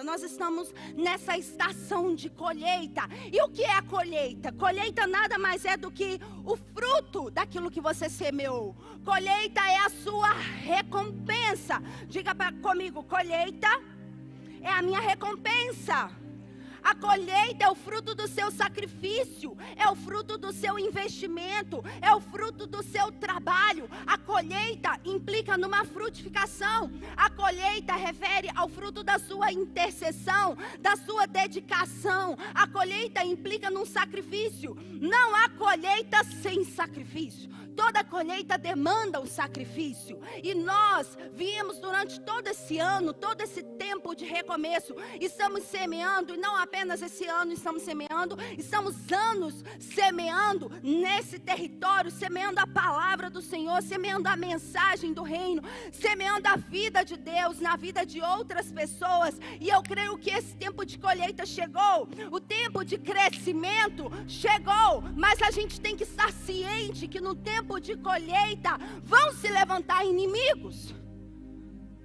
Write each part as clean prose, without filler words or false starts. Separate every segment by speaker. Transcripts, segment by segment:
Speaker 1: nós estamos nessa estação de colheita. E o que é a colheita? Colheita nada mais é do que o fruto daquilo que você semeou. Colheita é a sua recompensa. Diga comigo, colheita é a minha recompensa. A colheita é o fruto do seu sacrifício, é o fruto do seu investimento, é o fruto do seu trabalho. A colheita implica numa frutificação. A colheita refere ao fruto da sua intercessão, da sua dedicação. A colheita implica num sacrifício. Não há colheita sem sacrifício. Toda colheita demanda um sacrifício. E nós viemos durante todo esse ano, todo esse tempo de recomeço, estamos semeando, e não apenas esse ano estamos semeando, estamos anos semeando nesse território, semeando a palavra do Senhor, semeando a mensagem do reino, semeando a vida de Deus na vida de outras pessoas. E eu creio que esse tempo de colheita chegou, o tempo de crescimento chegou, mas a gente tem que estar ciente que no tempo de colheita vão se levantar inimigos.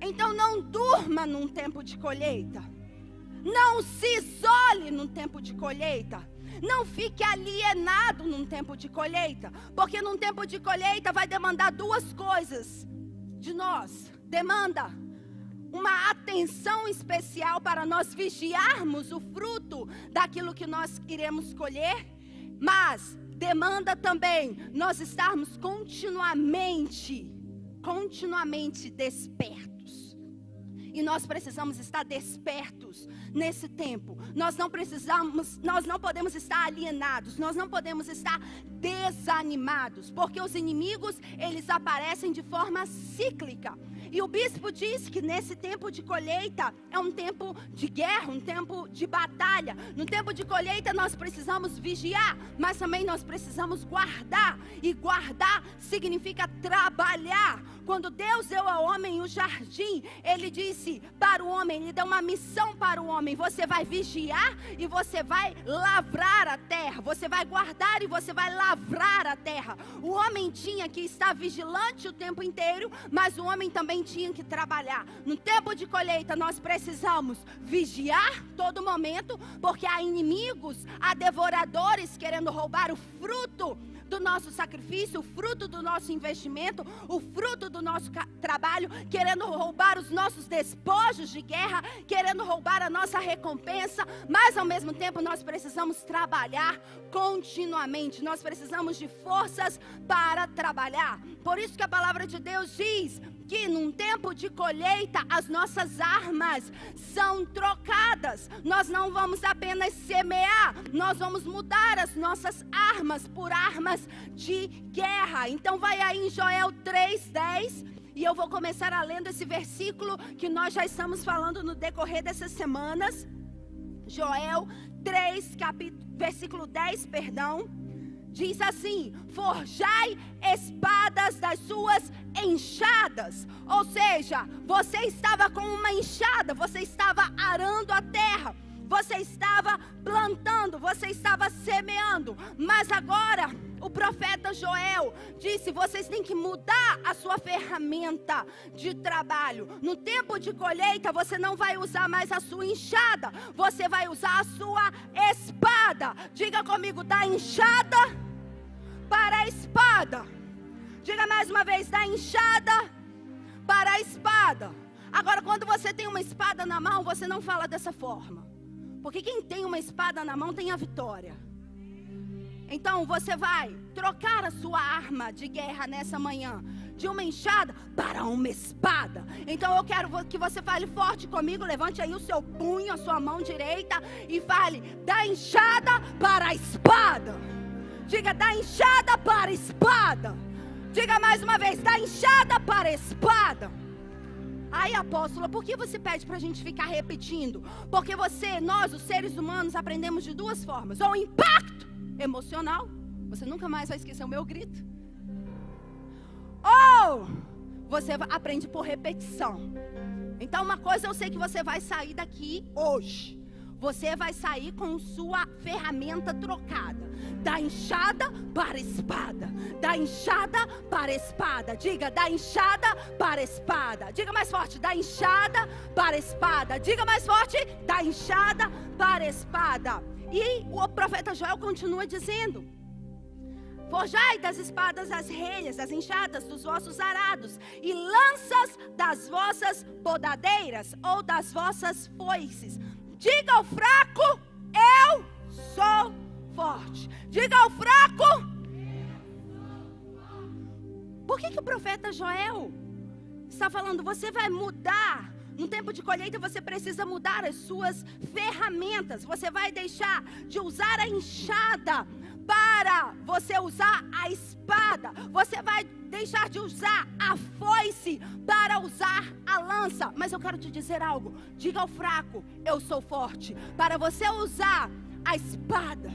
Speaker 1: Então não durma num tempo de colheita, não se isole num tempo de colheita, não fique alienado num tempo de colheita, porque num tempo de colheita vai demandar duas coisas de nós. Demanda uma atenção especial para nós vigiarmos o fruto daquilo que nós iremos colher, mas demanda também nós estarmos continuamente despertos. E nós precisamos estar despertos nesse tempo. Nós não podemos estar alienados, nós não podemos estar desanimados, porque os inimigos, eles aparecem de forma cíclica. E o bispo diz que nesse tempo de colheita é um tempo de guerra, um tempo de batalha. No tempo de colheita nós precisamos vigiar, mas também nós precisamos guardar. E guardar significa trabalhar. Quando Deus deu ao homem o jardim, Ele disse para o homem, Ele deu uma missão para o homem: você vai vigiar e você vai lavrar a terra. Você vai guardar e você vai lavrar a terra. O homem tinha que estar vigilante o tempo inteiro, mas o homem também tinha que trabalhar. No tempo de colheita nós precisamos vigiar todo momento, porque há inimigos, há devoradores querendo roubar o fruto do nosso sacrifício, o fruto do nosso investimento, o fruto do nosso trabalho, querendo roubar os nossos despojos de guerra, querendo roubar a nossa recompensa. Mas ao mesmo tempo nós precisamos trabalhar continuamente, nós precisamos de forças para trabalhar. Por isso que a palavra de Deus diz que num tempo de colheita as nossas armas são trocadas. Nós não vamos apenas semear, nós vamos mudar as nossas armas por armas de guerra. Então vai aí em Joel 3:10, e eu vou começar lendo esse versículo que nós já estamos falando no decorrer dessas semanas. Joel 3, versículo 10, diz assim: forjai espadas das suas enxadas. Ou seja, você estava com uma enxada, você estava arando a terra, você estava plantando, você estava semeando. Mas agora o profeta Joel disse: vocês têm que mudar a sua ferramenta de trabalho. No tempo de colheita você não vai usar mais a sua enxada, você vai usar a sua espada. Diga comigo: da enxada para a espada. Diga mais uma vez: da enxada para a espada. Agora, quando você tem uma espada na mão, você não fala dessa forma, porque quem tem uma espada na mão tem a vitória. Então você vai trocar a sua arma de guerra nessa manhã, de uma enxada para uma espada. Então eu quero que você fale forte comigo. Levante aí o seu punho, a sua mão direita, e fale: da enxada para a espada. Diga: da enxada para a espada. Diga mais uma vez: da enxada para a espada. Ai, apóstola, por que você pede para a gente ficar repetindo? Porque nós, os seres humanos, aprendemos de duas formas: ou impacto emocional, você nunca mais vai esquecer o meu grito, ou você aprende por repetição. Então uma coisa eu sei que você vai sair daqui hoje: você vai sair com sua ferramenta trocada. Da enxada para a espada. Da enxada para a espada. Diga, da enxada para a espada. Diga mais forte, da enxada para a espada. Diga mais forte, da enxada para a espada. E o profeta Joel continua dizendo: forjai das espadas as relhas, as enxadas dos vossos arados, e lanças das vossas podadeiras, ou das vossas foices. Diga ao fraco, eu sou forte. Diga ao fraco. Por que o profeta Joel está falando, você vai mudar? No tempo de colheita você precisa mudar as suas ferramentas. Você vai deixar de usar a enxada para você usar a espada. Você vai deixar de usar a foice para usar a lança. Mas eu quero te dizer algo. Diga ao fraco, eu sou forte. Para você usar a espada,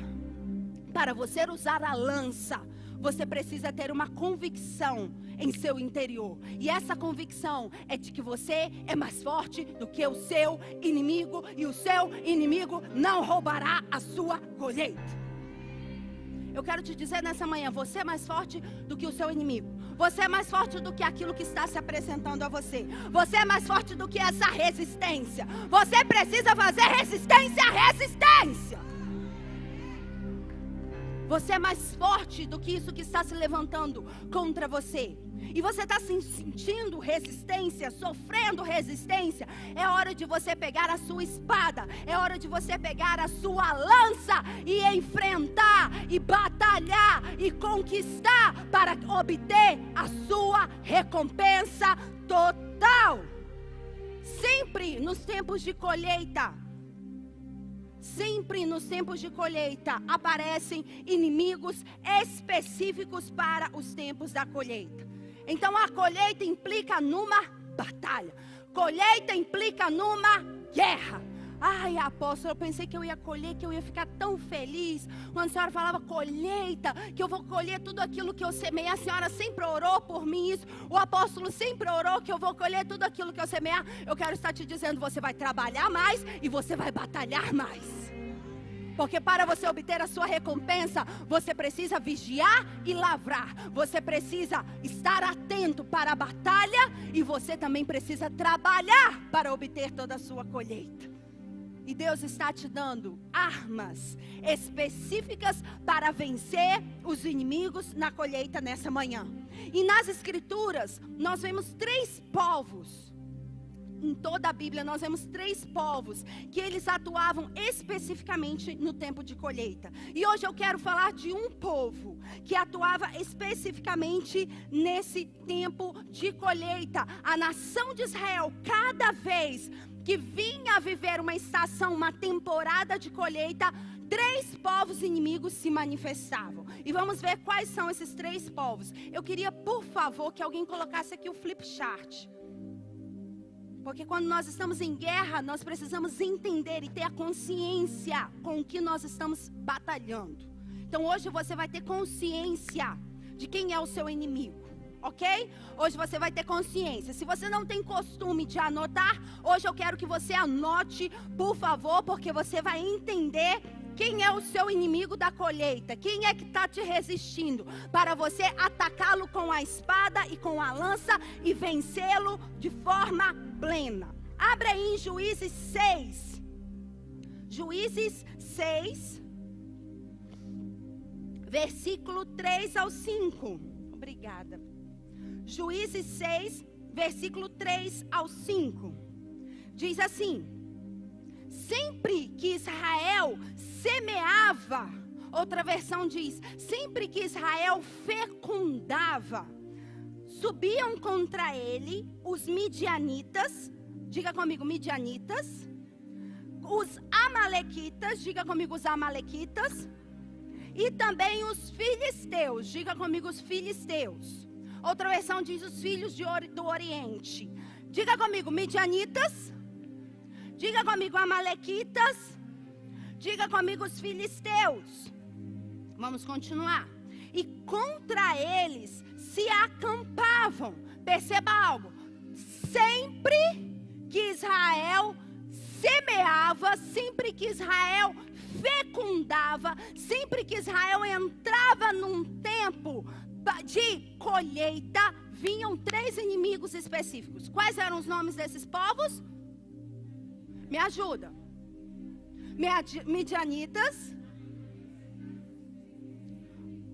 Speaker 1: para você usar a lança, você precisa ter uma convicção em seu interior. E essa convicção é de que você é mais forte do que o seu inimigo. E o seu inimigo não roubará a sua colheita. Eu quero te dizer nessa manhã, você é mais forte do que o seu inimigo. Você é mais forte do que aquilo que está se apresentando a você. Você é mais forte do que essa resistência. Você precisa fazer resistência à resistência. Você é mais forte do que isso que está se levantando contra você. E você está se sentindo resistência, sofrendo resistência. É hora de você pegar a sua espada. É hora de você pegar a sua lança e enfrentar, e batalhar, e conquistar para obter a sua recompensa total. Sempre nos tempos de colheita, aparecem inimigos específicos para os tempos da colheita. Então a colheita implica numa batalha. Colheita implica numa guerra. Ai, apóstolo, eu pensei que eu ia colher, que eu ia ficar tão feliz. Quando a senhora falava colheita, que eu vou colher tudo aquilo que eu semear. A senhora sempre orou por mim isso. O apóstolo sempre orou que eu vou colher tudo aquilo que eu semear. Eu quero estar te dizendo, você vai trabalhar mais e você vai batalhar mais. Porque para você obter a sua recompensa, você precisa vigiar e lavrar. Você precisa estar atento para a batalha. E você também precisa trabalhar para obter toda a sua colheita. E Deus está te dando armas específicas para vencer os inimigos na colheita nessa manhã. E nas escrituras, nós vemos 3 povos. Em toda a Bíblia nós vemos 3 povos que eles atuavam especificamente no tempo de colheita. E hoje eu quero falar de um povo que atuava especificamente nesse tempo de colheita. A nação de Israel, cada vez que vinha viver uma estação, uma temporada de colheita, 3 povos inimigos se manifestavam. E vamos ver quais são esses 3 povos. Eu queria, por favor, que alguém colocasse aqui o flip chart. Porque quando nós estamos em guerra, nós precisamos entender e ter a consciência com o que nós estamos batalhando. Então hoje você vai ter consciência de quem é o seu inimigo, ok? Hoje você vai ter consciência. Se você não tem costume de anotar, hoje eu quero que você anote, por favor, porque você vai entender quem é o seu inimigo da colheita. Quem é que está te resistindo para você atacá-lo com a espada e com a lança e vencê-lo de forma plena. Abra aí em Juízes 6. Juízes 6, versículo 3 ao 5. Obrigada. Juízes 6, versículo 3 ao 5. Diz assim: sempre que Israel semeava, outra versão diz, sempre que Israel fecundava, subiam contra ele os midianitas, diga comigo, midianitas, os amalequitas, diga comigo, os amalequitas, e também os filisteus, diga comigo, os filisteus. Outra versão diz os filhos do Oriente. Diga comigo, midianitas, diga comigo, amalequitas, diga comigo, os filisteus. Vamos continuar. E contra eles se acampavam. Perceba algo. Sempre que Israel semeava, sempre que Israel fecundava, sempre que Israel entrava num tempo de colheita, vinham 3 inimigos específicos. Quais eram os nomes desses povos? Me ajuda. Midianitas.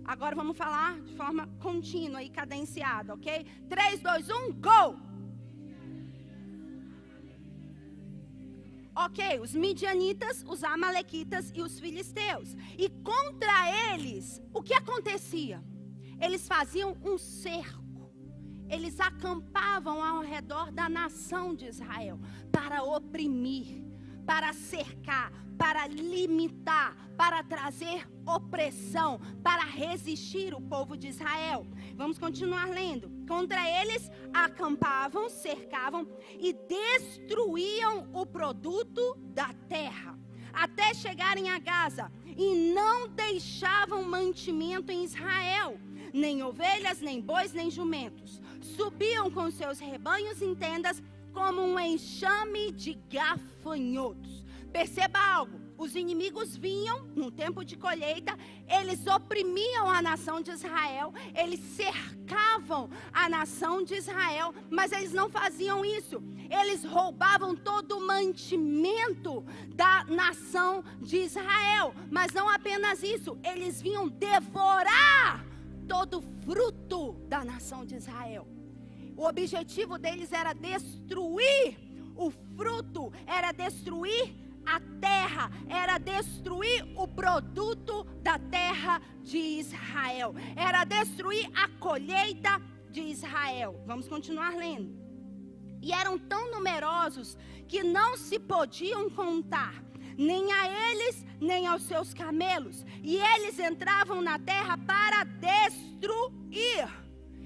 Speaker 1: Agora vamos falar de forma contínua e cadenciada, ok? 3, 2, 1, go! Ok, os midianitas, os amalequitas e os filisteus. E contra eles, o que acontecia? Eles faziam um cerco. Eles acampavam ao redor da nação de Israel para oprimir, para cercar, para limitar, para trazer opressão, para resistir o povo de Israel. Vamos continuar lendo. Contra eles acampavam, cercavam e destruíam o produto da terra, até chegarem a Gaza, e não deixavam mantimento em Israel, nem ovelhas, nem bois, nem jumentos. Subiam com seus rebanhos em tendas como um enxame de gafanhotos. Perceba algo, os inimigos vinham no tempo de colheita, eles oprimiam a nação de Israel, eles cercavam a nação de Israel, mas eles não faziam isso. Eles roubavam todo o mantimento da nação de Israel, mas não apenas isso, eles vinham devorar todo o fruto da nação de Israel. O objetivo deles era destruir o fruto, era destruir a terra, era destruir o produto da terra de Israel, era destruir a colheita de Israel. Vamos continuar lendo. E eram tão numerosos que não se podiam contar, nem a eles, nem aos seus camelos. E eles entravam na terra para destruir.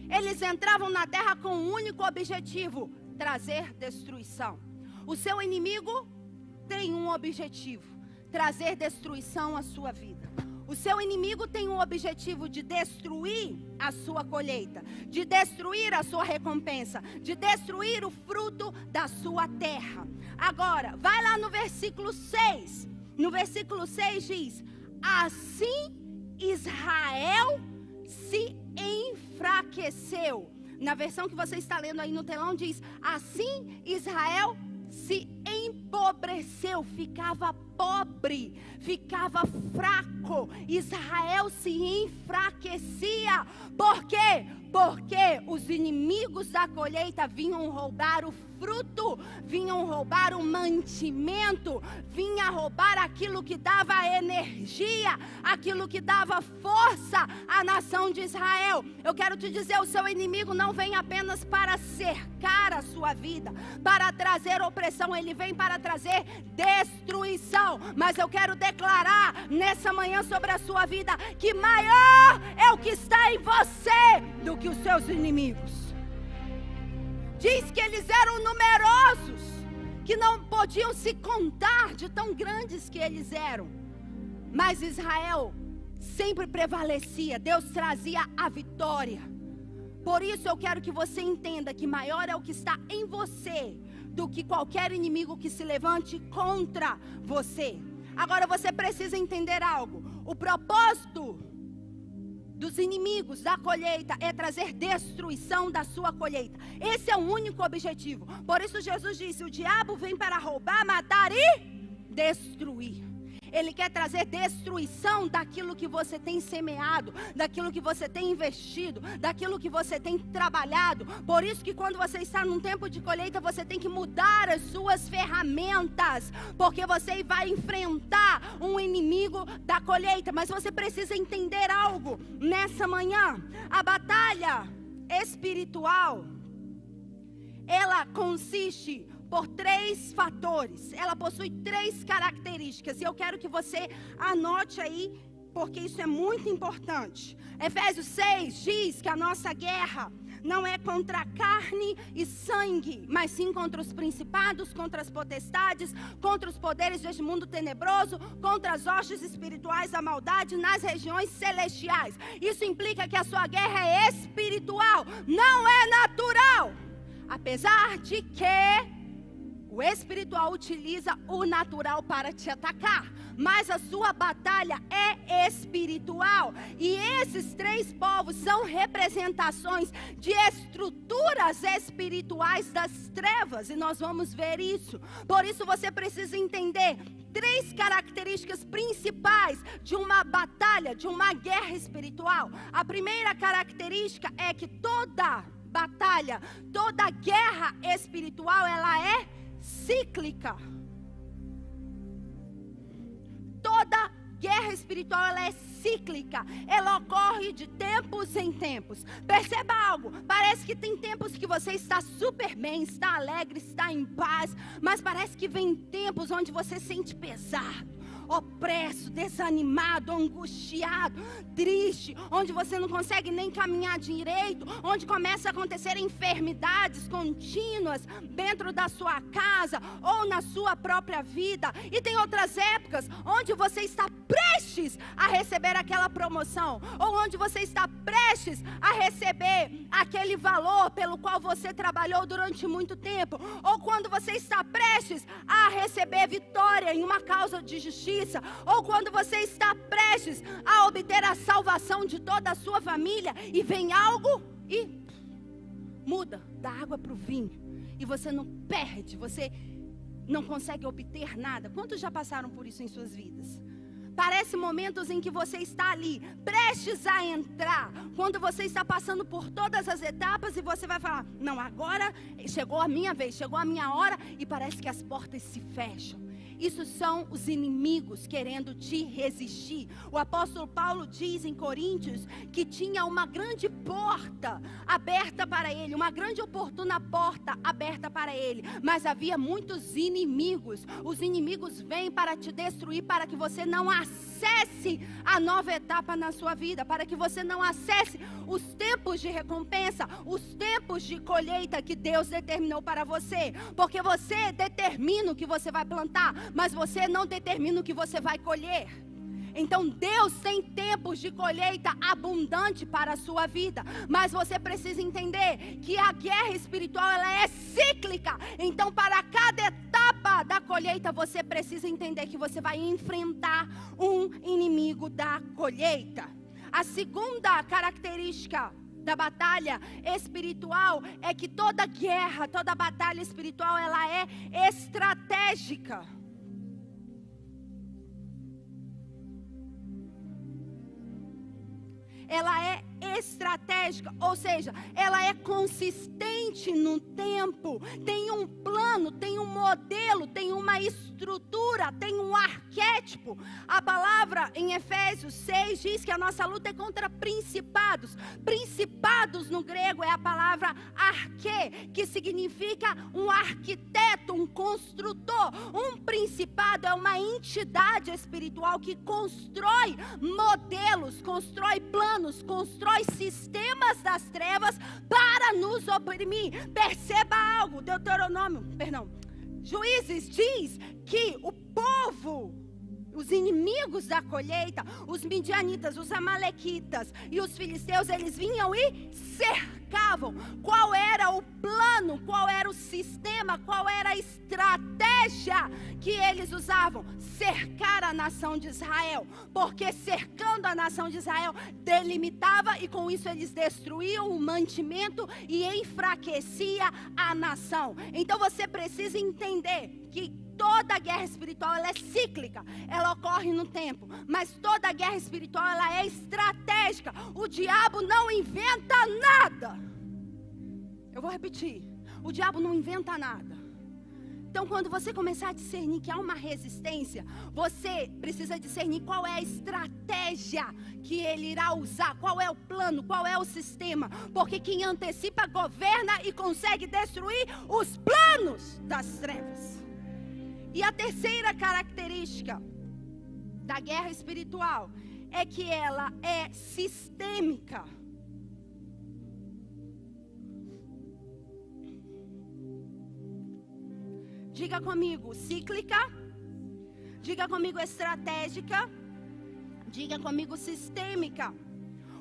Speaker 1: Eles entravam na terra com um único objetivo: trazer destruição. O seu inimigo tem um objetivo: trazer destruição à sua vida. O seu inimigo tem um objetivo de destruir a sua colheita, de destruir a sua recompensa, de destruir o fruto da sua terra. Agora, vai lá no versículo 6. No versículo 6 diz: assim Israel se enfraqueceu. Na versão que você está lendo aí no telão diz: assim Israel se empobreceu, ficava pobre, ficava fraco. Israel se enfraquecia. Por quê? Porque os inimigos da colheita vinham roubar o fruto, vinham roubar o mantimento, vinham roubar aquilo que dava energia, aquilo que dava força à nação de Israel. Eu quero te dizer, o seu inimigo não vem apenas para cercar a sua vida, para trazer opressão, ele vem para trazer destruição. Mas eu quero declarar nessa manhã sobre a sua vida que maior é o que está em você do que os seus inimigos. Diz que eles eram numerosos, que não podiam se contar de tão grandes que eles eram. Mas Israel sempre prevalecia, Deus trazia a vitória. Por isso eu quero que você entenda que maior é o que está em você do que qualquer inimigo que se levante contra você. Agora você precisa entender algo: o propósito dos inimigos da colheita é trazer destruição da sua colheita. Esse é o único objetivo. Por isso Jesus disse: o diabo vem para roubar, matar e destruir. Ele quer trazer destruição daquilo que você tem semeado, daquilo que você tem investido, daquilo que você tem trabalhado. Por isso que quando você está num tempo de colheita, você tem que mudar as suas ferramentas, porque você vai enfrentar um inimigo da colheita. Mas você precisa entender algo nessa manhã: a batalha espiritual, ela consiste por 3 fatores. Ela possui 3 características. E eu quero que você anote aí, porque isso é muito importante. Efésios 6 diz que a nossa guerra não é contra carne e sangue, mas sim contra os principados, contra as potestades, contra os poderes deste mundo tenebroso, contra as hostes espirituais da maldade nas regiões celestiais. Isso implica que a sua guerra é espiritual, não é natural. Apesar de que o O espiritual utiliza o natural para te atacar, mas a sua batalha é espiritual. E esses 3 povos são representações de estruturas espirituais das trevas, e nós vamos ver isso. Por isso você precisa entender 3 características principais de uma batalha, de uma guerra espiritual. A primeira característica é que toda batalha, toda guerra espiritual, ela é cíclica. Toda guerra espiritual, ela é cíclica. Ela ocorre de tempos em tempos. Perceba algo, parece que tem tempos que você está super bem, está alegre, está em paz, mas parece que vem tempos onde você sente pesado, opresso, desanimado, angustiado, triste, onde você não consegue nem caminhar direito, onde começa a acontecer enfermidades contínuas dentro da sua casa ou na sua própria vida. E tem outras épocas onde você está prestes a receber aquela promoção, ou onde você está prestes a receber aquele valor pelo qual você trabalhou durante muito tempo, ou quando você está prestes a receber vitória em uma causa de justiça, ou quando você está prestes a obter a salvação de toda a sua família, e vem algo e muda da água para o vinho, e você não perde, você não consegue obter nada. Quantos já passaram por isso em suas vidas? Parece momentos em que você está ali, prestes a entrar, quando você está passando por todas as etapas, e você vai falar: não, agora chegou a minha vez, chegou a minha hora, e parece que as portas se fecham. Isso são os inimigos querendo te resistir. O apóstolo Paulo diz em Coríntios que tinha uma grande porta aberta para ele, uma grande oportuna porta aberta para ele, mas havia muitos inimigos. Os inimigos vêm para te destruir, para que você não acesse a nova etapa na sua vida, para que você não acesse os tempos de recompensa, os tempos de colheita que Deus determinou para você, porque você determina o que você vai plantar, mas você não determina o que você vai colher. Então Deus tem tempos de colheita abundante para a sua vida, mas você precisa entender que a guerra espiritual, ela é cíclica. Então, para cada etapa da colheita, você precisa entender que você vai enfrentar um inimigo da colheita. A segunda característica da batalha espiritual é que toda guerra, toda batalha espiritual, ela é estratégica. Ela é estratégica, ou seja, ela é consistente no tempo, tem um plano, tem um modelo, tem uma estrutura, tem um arquétipo. A palavra em Efésios 6 diz que a nossa luta é contra principados. Principados no grego é a palavra arquê, que significa um arquiteto, um construtor. Um principado é uma entidade espiritual que constrói modelos, constrói planos, constrói sistemas das trevas para nos oprimir. Perceba algo, Juízes diz que o povo, os inimigos da colheita, os midianitas, os amalequitas e os filisteus, eles vinham e cercavam. Qual era o plano, qual era o sistema, qual era a estratégia que eles usavam? Cercar a nação de Israel, porque cercando a nação de Israel, delimitava, e com isso eles destruíam o mantimento e enfraquecia a nação. Então você precisa entender que toda guerra espiritual, ela é cíclica, ela ocorre no tempo, mas toda guerra espiritual, ela é estratégica. O diabo não inventa nada. Eu vou repetir, o diabo não inventa nada. Então, quando você começar a discernir que há uma resistência, você precisa discernir qual é a estratégia que ele irá usar, qual é o plano, qual é o sistema, porque quem antecipa governa e consegue destruir os planos das trevas. E a terceira característica da guerra espiritual é que ela é sistêmica. Diga comigo, cíclica. Diga comigo, estratégica. Diga comigo, sistêmica.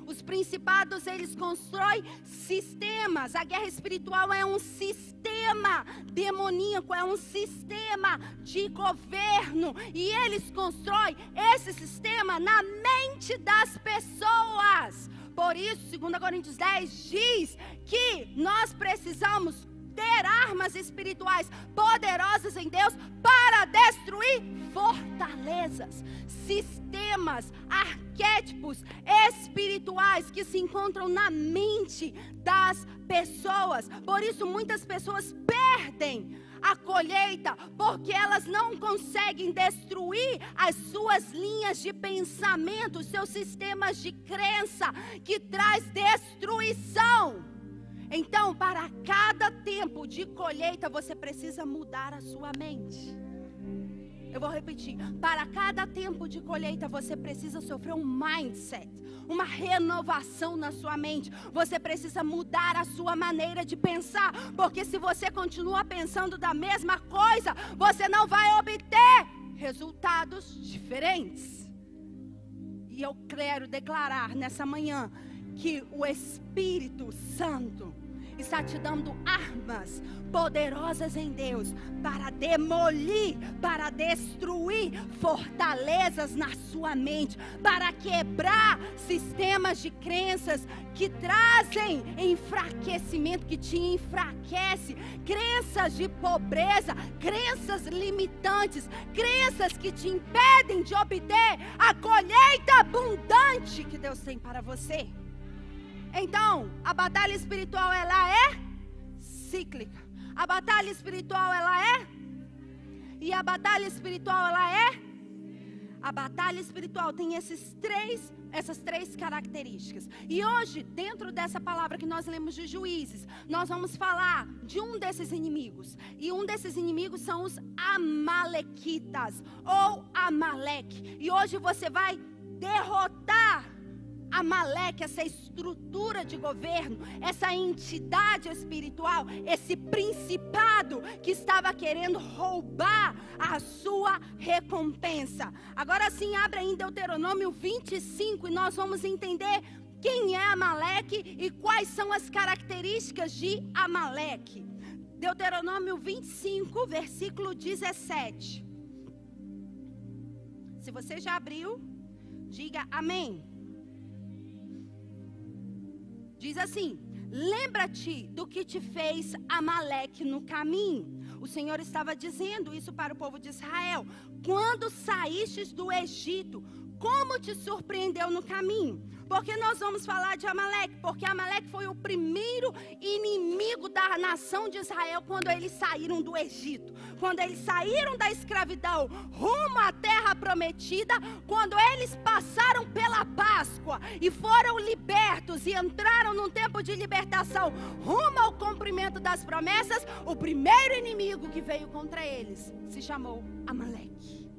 Speaker 1: Os principados, eles constroem sistemas. A guerra espiritual é um sistema sistema demoníaco, é um sistema de governo. E eles constroem esse sistema na mente das pessoas. Por isso, 2 Coríntios 10 diz que nós precisamos ter armas espirituais poderosas em Deus para destruir fortalezas, sistemas, arquétipos espirituais que se encontram na mente das pessoas. Por isso muitas pessoas perdem a colheita, porque elas não conseguem destruir as suas linhas de pensamento, seus sistemas de crença que traz destruição. Então, para cada tempo de colheita, você precisa mudar a sua mente. Eu vou repetir. Para cada tempo de colheita, você precisa sofrer um mindset, uma renovação na sua mente. Você precisa mudar a sua maneira de pensar, porque se você continua pensando da mesma coisa, você não vai obter resultados diferentes. E eu quero declarar nessa manhã que o Espírito Santo está te dando armas poderosas em Deus para demolir, para destruir fortalezas na sua mente, para quebrar sistemas de crenças que trazem enfraquecimento, que te enfraquece, crenças de pobreza, crenças limitantes, crenças que te impedem de obter a colheita abundante que Deus tem para você. Então, a batalha espiritual, ela é cíclica. A batalha espiritual, ela é? E a batalha espiritual, ela é? A batalha espiritual tem essas três características. E hoje, dentro dessa palavra que nós lemos de Juízes, nós vamos falar de um desses inimigos. E um desses inimigos são os amalequitas, ou Amaleque. E hoje você vai derrotar Amaleque, essa estrutura de governo, essa entidade espiritual, esse principado que estava querendo roubar a sua recompensa. Agora sim, abre aí em Deuteronômio 25 e nós vamos entender quem é Amaleque e quais são as características de Amaleque. Deuteronômio 25, versículo 17. Se você já abriu, diga amém. Diz assim: lembra-te do que te fez Amaleque no caminho. O Senhor estava dizendo isso para o povo de Israel. Quando saístes do Egito, como te surpreendeu no caminho? Porque nós vamos falar de Amaleque, porque Amaleque foi o primeiro inimigo da nação de Israel quando eles saíram do Egito. Quando eles saíram da escravidão rumo à terra prometida, quando eles passaram pela Páscoa e foram libertos e entraram num tempo de libertação rumo ao cumprimento das promessas, o primeiro inimigo que veio contra eles se chamou Amaleque.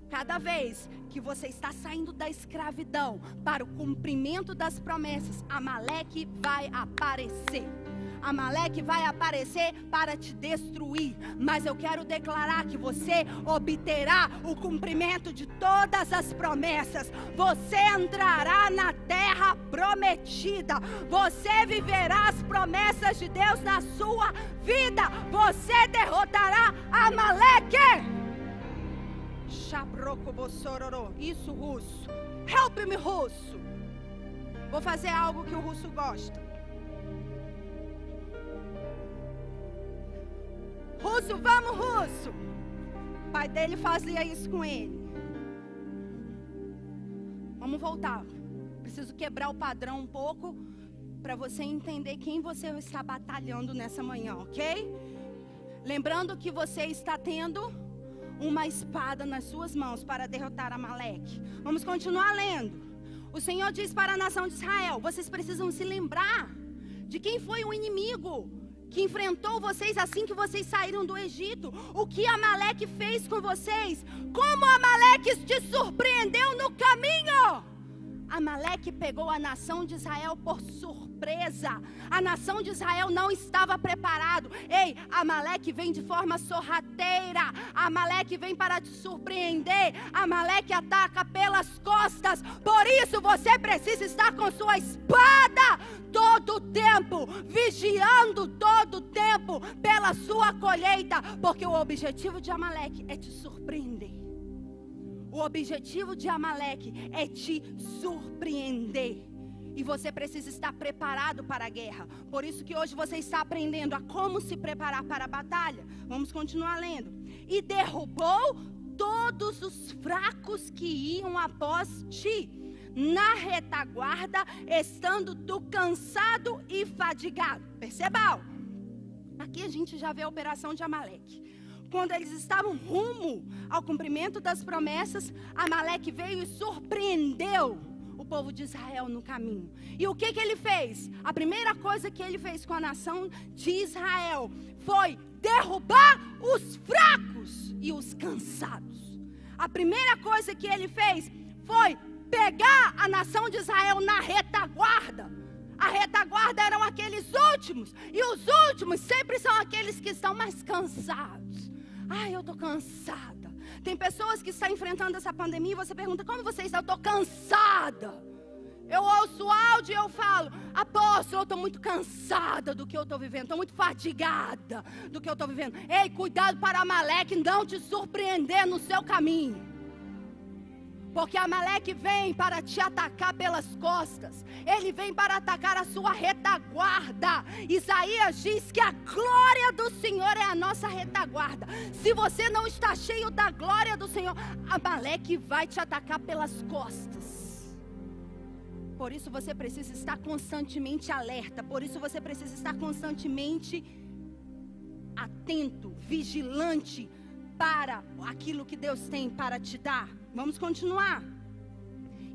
Speaker 1: Cada vez que você está saindo da escravidão para o cumprimento das promessas, Amaleque vai aparecer. Amaleque vai aparecer para te destruir. Mas eu quero declarar que você obterá o cumprimento de todas as promessas. Você entrará na terra prometida. Você viverá as promessas de Deus na sua vida. Você derrotará Amaleque. Isso, russo. Help me, russo. Vou fazer algo que o russo gosta. Russo, vamos, russo. O pai dele fazia isso com ele. Vamos voltar. Preciso quebrar o padrão um pouco para você entender quem você está batalhando nessa manhã, ok? Lembrando que você está tendo uma espada nas suas mãos para derrotar Amaleque. Vamos continuar lendo. O Senhor diz para a nação de Israel: vocês precisam se lembrar de quem foi o inimigo que enfrentou vocês assim que vocês saíram do Egito. O que Amaleque fez com vocês? Como Amaleque te surpreendeu no caminho? Amaleque pegou a nação de Israel por surpresa. A nação de Israel não estava preparado. Ei, Amaleque vem de forma sorrateira. Amaleque vem para te surpreender. Amaleque ataca pelas costas. Por isso você precisa estar com sua espada todo o tempo, vigiando todo o tempo pela sua colheita, porque o objetivo de Amaleque é te surpreender. O objetivo de Amaleque é te surpreender. E você precisa estar preparado para a guerra. Por isso que hoje você está aprendendo a como se preparar para a batalha. Vamos continuar lendo. E derrubou todos os fracos que iam após ti, na retaguarda, estando tu cansado e fadigado. Percebam? Aqui a gente já vê a operação de Amaleque. Quando eles estavam rumo ao cumprimento das promessas, Amaleque veio e surpreendeu o povo de Israel no caminho. E o que ele fez? A primeira coisa que ele fez com a nação de Israel foi derrubar os fracos e os cansados. A primeira coisa que ele fez foi pegar a nação de Israel na retaguarda. A retaguarda eram aqueles últimos, e os últimos sempre são aqueles que estão mais cansados. Ai, eu estou cansada. Tem pessoas que estão enfrentando essa pandemia e você pergunta, como você está? Eu estou cansada. Eu ouço o áudio e eu falo, apóstolo, eu estou muito cansada do que eu estou vivendo, estou muito fadigada do que eu estou vivendo. Ei, cuidado para Amaleque não te surpreender no seu caminho. Porque Amaleque vem para te atacar pelas costas. Ele vem para atacar a sua retaguarda. Isaías diz que a glória do Senhor é a nossa retaguarda. Se você não está cheio da glória do Senhor, Amaleque vai te atacar pelas costas. Por isso você precisa estar constantemente alerta. Por isso você precisa estar constantemente atento, vigilante para aquilo que Deus tem para te dar. Vamos continuar.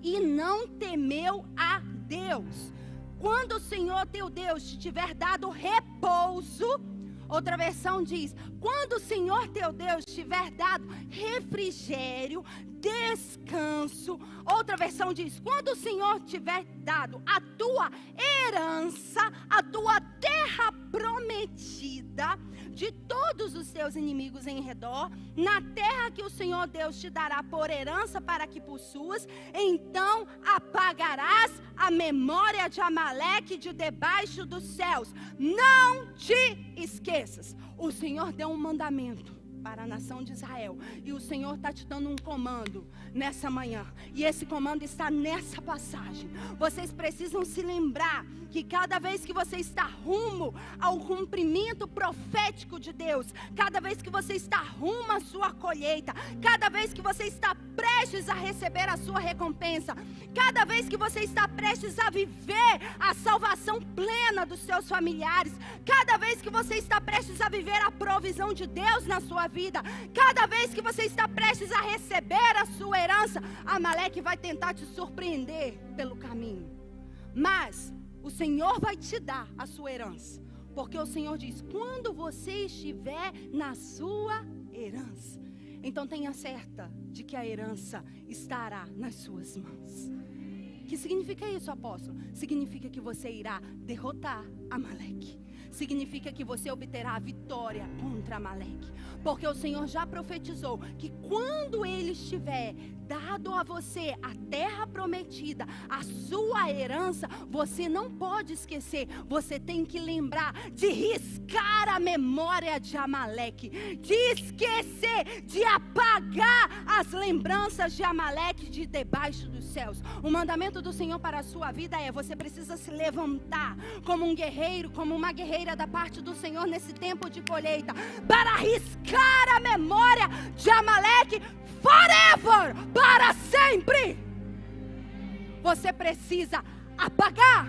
Speaker 1: E não temeu a Deus. Quando o Senhor teu Deus te tiver dado repouso, outra versão diz, quando o Senhor teu Deus tiver dado refrigério, descanso. Outra versão diz, quando o Senhor tiver dado a tua herança, a tua terra prometida, de todos os teus inimigos em redor, na terra que o Senhor Deus te dará por herança para que possuas, então apagarás a memória de Amaleque de debaixo dos céus. Não te esqueças. O Senhor deu um mandamento para a nação de Israel, e o Senhor está te dando um comando nessa manhã, e esse comando está nessa passagem. Vocês precisam se lembrar que cada vez que você está rumo ao cumprimento profético de Deus, cada vez que você está rumo à sua colheita, cada vez que você está prestes a receber a sua recompensa, cada vez que você está prestes a viver a salvação plena dos seus familiares, cada vez que você está prestes a viver a provisão de Deus na sua vida, cada vez que você está prestes a receber a sua herança, Amaleque vai tentar te surpreender pelo caminho. Mas o Senhor vai te dar a sua herança, porque o Senhor diz, quando você estiver na sua herança, então tenha certa de que a herança estará nas suas mãos. Que significa isso, apóstolo? Significa que você irá derrotar Amaleque. Significa que você obterá a vitória contra Amaleque. Porque o Senhor já profetizou que quando Ele estiver dado a você a terra prometida, a sua herança, você não pode esquecer. Você tem que lembrar de riscar a memória de Amaleque, de esquecer, de apagar as lembranças de Amaleque de debaixo dos céus. O mandamento do Senhor para a sua vida é: você precisa se levantar como um guerreiro, como uma guerreira da parte do Senhor nesse tempo de colheita, para riscar a memória de Amaleque forever, para sempre. Você precisa apagar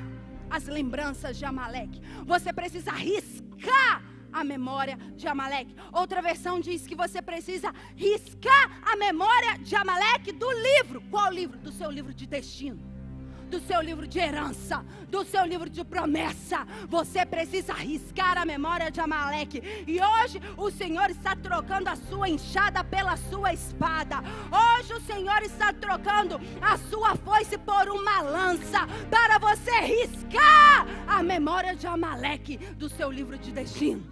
Speaker 1: as lembranças de Amaleque. Você precisa riscar a memória de Amaleque. Outra versão diz que você precisa riscar a memória de Amaleque do livro. Qual livro? Do seu livro de destino. do seu livro de herança, do seu livro de promessa. Você precisa riscar a memória de Amaleque. E hoje o Senhor está trocando a sua enxada pela sua espada. Hoje o Senhor está trocando a sua foice por uma lança, para você riscar a memória de Amaleque do seu livro de destino.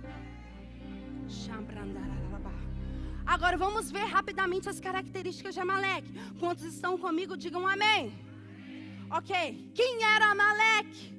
Speaker 1: Agora vamos ver rapidamente as características de Amaleque. Quantos estão comigo, digam amém. Ok, quem era Amaleque?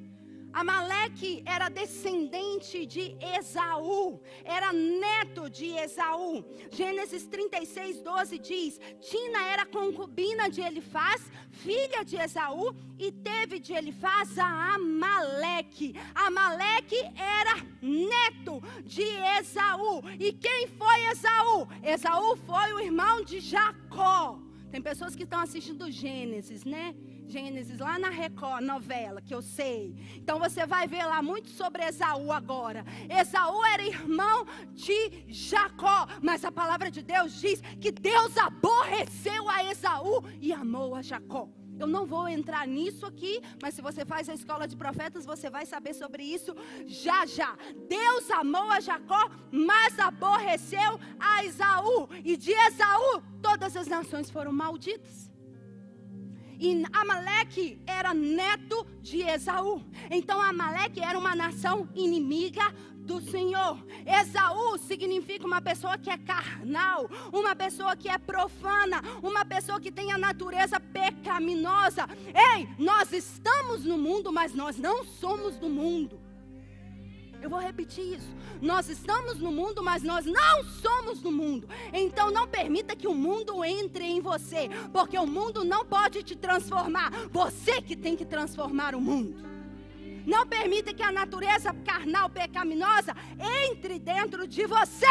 Speaker 1: Amaleque era descendente de Esaú, era neto de Esaú. Gênesis 36:12 diz: Tina era concubina de Elifaz, filha de Esaú, e teve de Elifaz a Amaleque. Amaleque era neto de Esaú. E quem foi Esaú? Esaú foi o irmão de Jacó. Tem pessoas que estão assistindo Gênesis, né? Gênesis lá na Record, novela, que eu sei. Então você vai ver lá muito sobre Esaú agora. Esaú era irmão de Jacó, mas a palavra de Deus diz que Deus aborreceu a Esaú e amou a Jacó. Eu não vou entrar nisso aqui, mas se você faz a escola de profetas, você vai saber sobre isso já já. Deus amou a Jacó, mas aborreceu a Esaú. E de Esaú, todas as nações foram malditas. E Amaleque era neto de Esaú. Então Amaleque era uma nação inimiga do Senhor. Esaú significa uma pessoa que é carnal, uma pessoa que é profana, uma pessoa que tem a natureza pecaminosa. Ei, nós estamos no mundo, mas nós não somos do mundo. Eu vou repetir isso. Nós estamos no mundo, mas nós não somos do mundo. Então não permita que o mundo entre em você, porque o mundo não pode te transformar. Você que tem que transformar o mundo. Não permita que a natureza carnal pecaminosa entre dentro de você.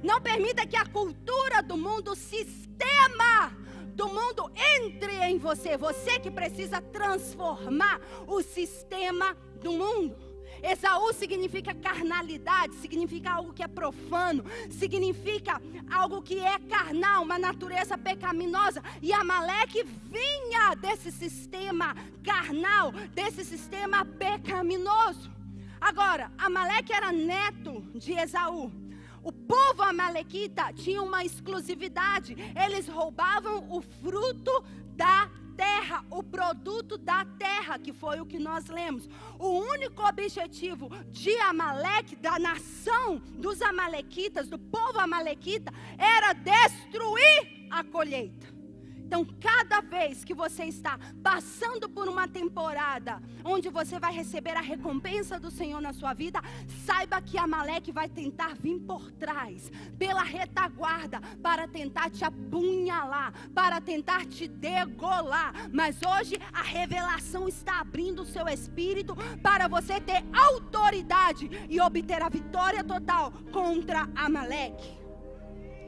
Speaker 1: Não permita que a cultura do mundo, o sistema do mundo entre em você. Você que precisa transformar o sistema do mundo. Esaú significa carnalidade, significa algo que é profano, significa algo que é carnal, uma natureza pecaminosa. E Amaleque vinha desse sistema carnal, desse sistema pecaminoso. Agora, Amaleque era neto de Esaú. O povo amalequita tinha uma exclusividade. Eles roubavam o fruto da terra, o produto da terra, que foi o que nós lemos. O único objetivo de Amaleque, da nação dos amalequitas, do povo amalequita, era destruir a colheita. Então, cada vez que você está passando por uma temporada onde você vai receber a recompensa do Senhor na sua vida, saiba que Amaleque vai tentar vir por trás, pela retaguarda, para tentar te apunhalar, para tentar te degolar. Mas hoje a revelação está abrindo o seu espírito para você ter autoridade e obter a vitória total contra Amaleque.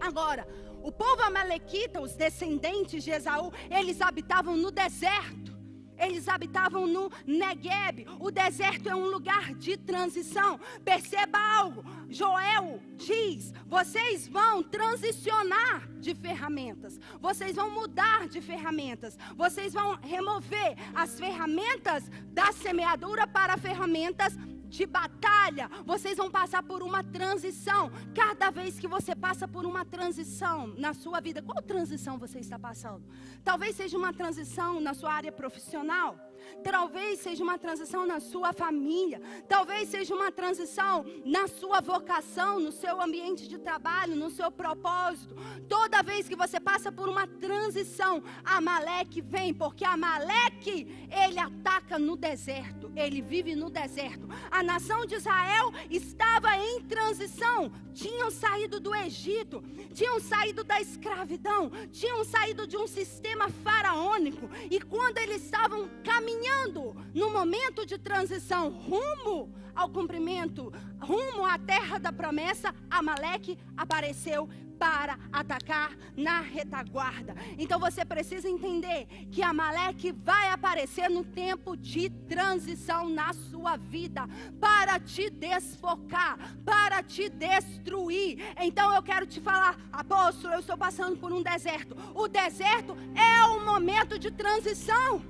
Speaker 1: Agora, o povo amalequita, os descendentes de Esaú, eles habitavam no deserto. Eles habitavam no Negueb. O deserto é um lugar de transição. Perceba algo. Joel diz: vocês vão transicionar de ferramentas. Vocês vão mudar de ferramentas. Vocês vão remover as ferramentas da semeadura para ferramentas de batalha. Vocês vão passar por uma transição. Cada vez que você passa por uma transição na sua vida, qual transição você está passando? Talvez seja uma transição na sua área profissional. Talvez seja uma transição na sua família. Talvez seja uma transição na sua vocação, no seu ambiente de trabalho, no seu propósito. Toda vez que você passa por uma transição, Amaleque vem, porque Amaleque, ele ataca no deserto, ele vive no deserto. A nação de Israel estava em transição. Tinham saído do Egito, tinham saído da escravidão, tinham saído de um sistema faraônico. E quando eles estavam caminhando no momento de transição rumo ao cumprimento, rumo à terra da promessa, Amaleque apareceu para atacar na retaguarda. Então você precisa entender que Amaleque vai aparecer no tempo de transição na sua vida, para te desfocar, para te destruir. Então eu quero te falar: apóstolo, eu estou passando por um deserto. O deserto é um momento de transição.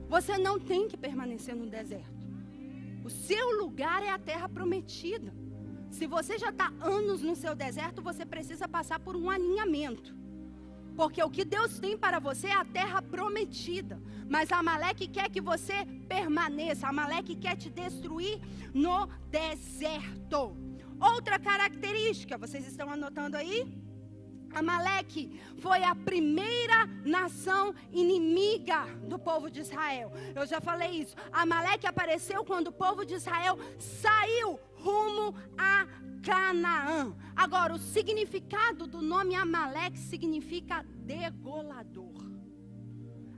Speaker 1: Você não tem que permanecer no deserto. O seu lugar é a terra prometida. Se você já está anos no seu deserto, você precisa passar por um alinhamento. Porque o que Deus tem para você é a terra prometida. Mas Amaleque quer que você permaneça. Amaleque quer te destruir no deserto. Outra característica, vocês estão anotando aí? Amaleque foi a primeira nação inimiga do povo de Israel. Eu já falei isso. Amaleque apareceu quando o povo de Israel saiu rumo a Canaã. Agora, o significado do nome Amaleque significa degolador.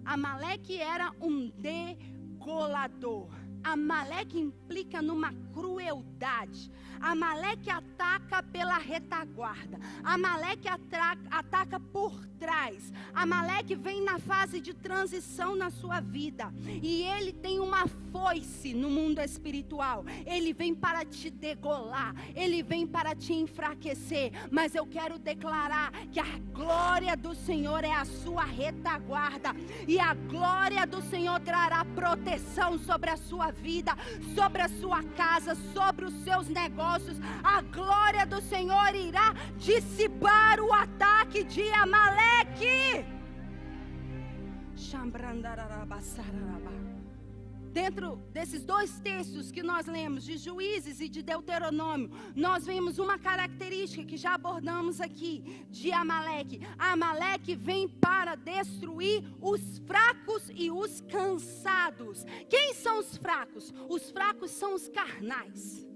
Speaker 1: Amaleque era um degolador. Amaleque implica numa crueldade. Amaleque ataca pela retaguarda. Amaleque ataca por trás. Amaleque vem na fase de transição na sua vida. E ele tem uma foice no mundo espiritual. Ele vem para te degolar. Ele vem para te enfraquecer. Mas eu quero declarar que a glória do Senhor é a sua retaguarda. E a glória do Senhor trará proteção sobre a sua vida, sobre a sua casa, sobre os seus negócios. A glória do Senhor irá dissipar o ataque de Amaleque. Dentro desses dois textos que nós lemos, de Juízes e de Deuteronômio, nós vemos uma característica que já abordamos aqui, de Amaleque. Amaleque vem para destruir os fracos e os cansados. Quem são os fracos? Os fracos são os carnais.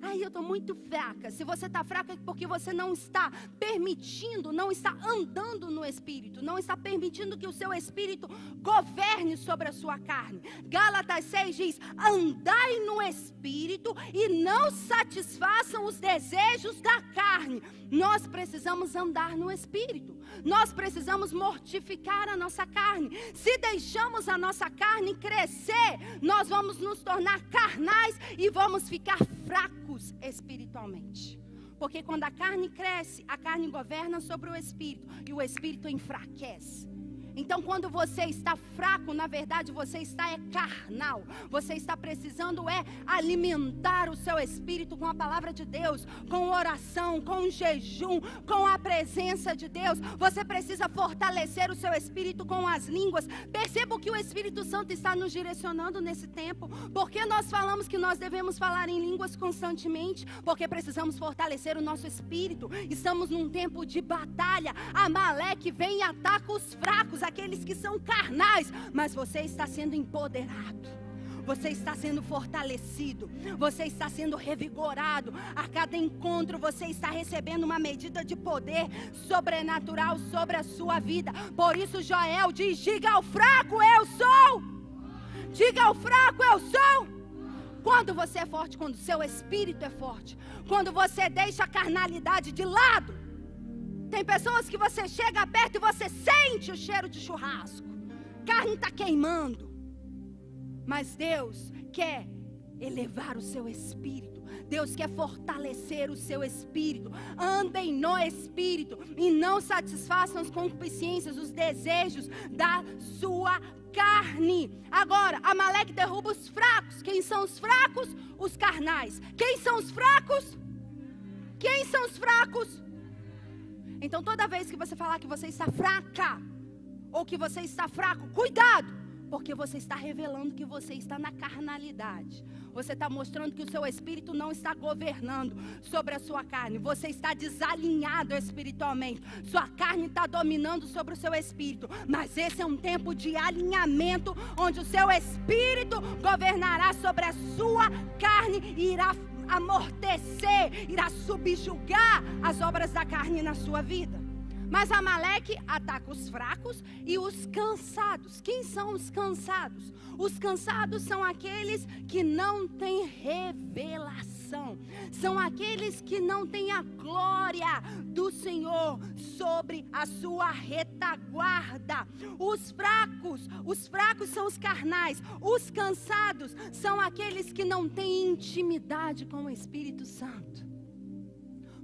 Speaker 1: Ai, eu estou muito fraca. Se você está fraca é porque você não está permitindo, não está andando no Espírito, não está permitindo que o seu Espírito governe sobre a sua carne. Gálatas 6 diz: andai no Espírito e não satisfaçam os desejos da carne. Nós precisamos andar no Espírito. Nós precisamos mortificar a nossa carne. Se deixamos a nossa carne crescer, nós vamos nos tornar carnais e vamos ficar fracos espiritualmente. Porque quando a carne cresce, a carne governa sobre o Espírito e o Espírito enfraquece. Então, quando você está fraco, na verdade, você está carnal. Você está precisando alimentar o seu espírito com a palavra de Deus, com oração, com jejum, com a presença de Deus. Você precisa fortalecer o seu espírito com as línguas. Perceba o que o Espírito Santo está nos direcionando nesse tempo. Porque nós falamos que nós devemos falar em línguas constantemente? Porque precisamos fortalecer o nosso espírito. Estamos num tempo de batalha. Amaleque vem e ataca os fracos, aqueles que são carnais, mas você está sendo empoderado, você está sendo fortalecido, você está sendo revigorado. A cada encontro você está recebendo uma medida de poder sobrenatural sobre a sua vida. Por isso Joel diz: diga ao fraco, eu sou. Diga ao fraco, eu sou. Quando você é forte, quando o seu espírito é forte, quando você deixa a carnalidade de lado. Tem pessoas que você chega perto e você sente o cheiro de churrasco. Carne está queimando. Mas Deus quer elevar o seu espírito. Deus quer fortalecer o seu espírito. Andem no espírito e não satisfaçam as concupiscências, os desejos da sua carne. Agora, Amaleque derruba os fracos. Quem são os fracos? Os carnais. Quem são os fracos? Quem são os fracos? Então, toda vez que você falar que você está fraca, ou que você está fraco, cuidado, porque você está revelando que você está na carnalidade. Você está mostrando que o seu espírito não está governando sobre a sua carne. Você está desalinhado espiritualmente. Sua carne está dominando sobre o seu espírito. Mas esse é um tempo de alinhamento, onde o seu espírito governará sobre a sua carne e irá amortecer, irá subjugar as obras da carne na sua vida. Mas Amaleque ataca os fracos e os cansados. Quem são os cansados? Os cansados são aqueles que não têm revelação. São aqueles que não têm a glória do Senhor sobre a sua retaguarda. Os fracos são os carnais. Os cansados são aqueles que não têm intimidade com o Espírito Santo.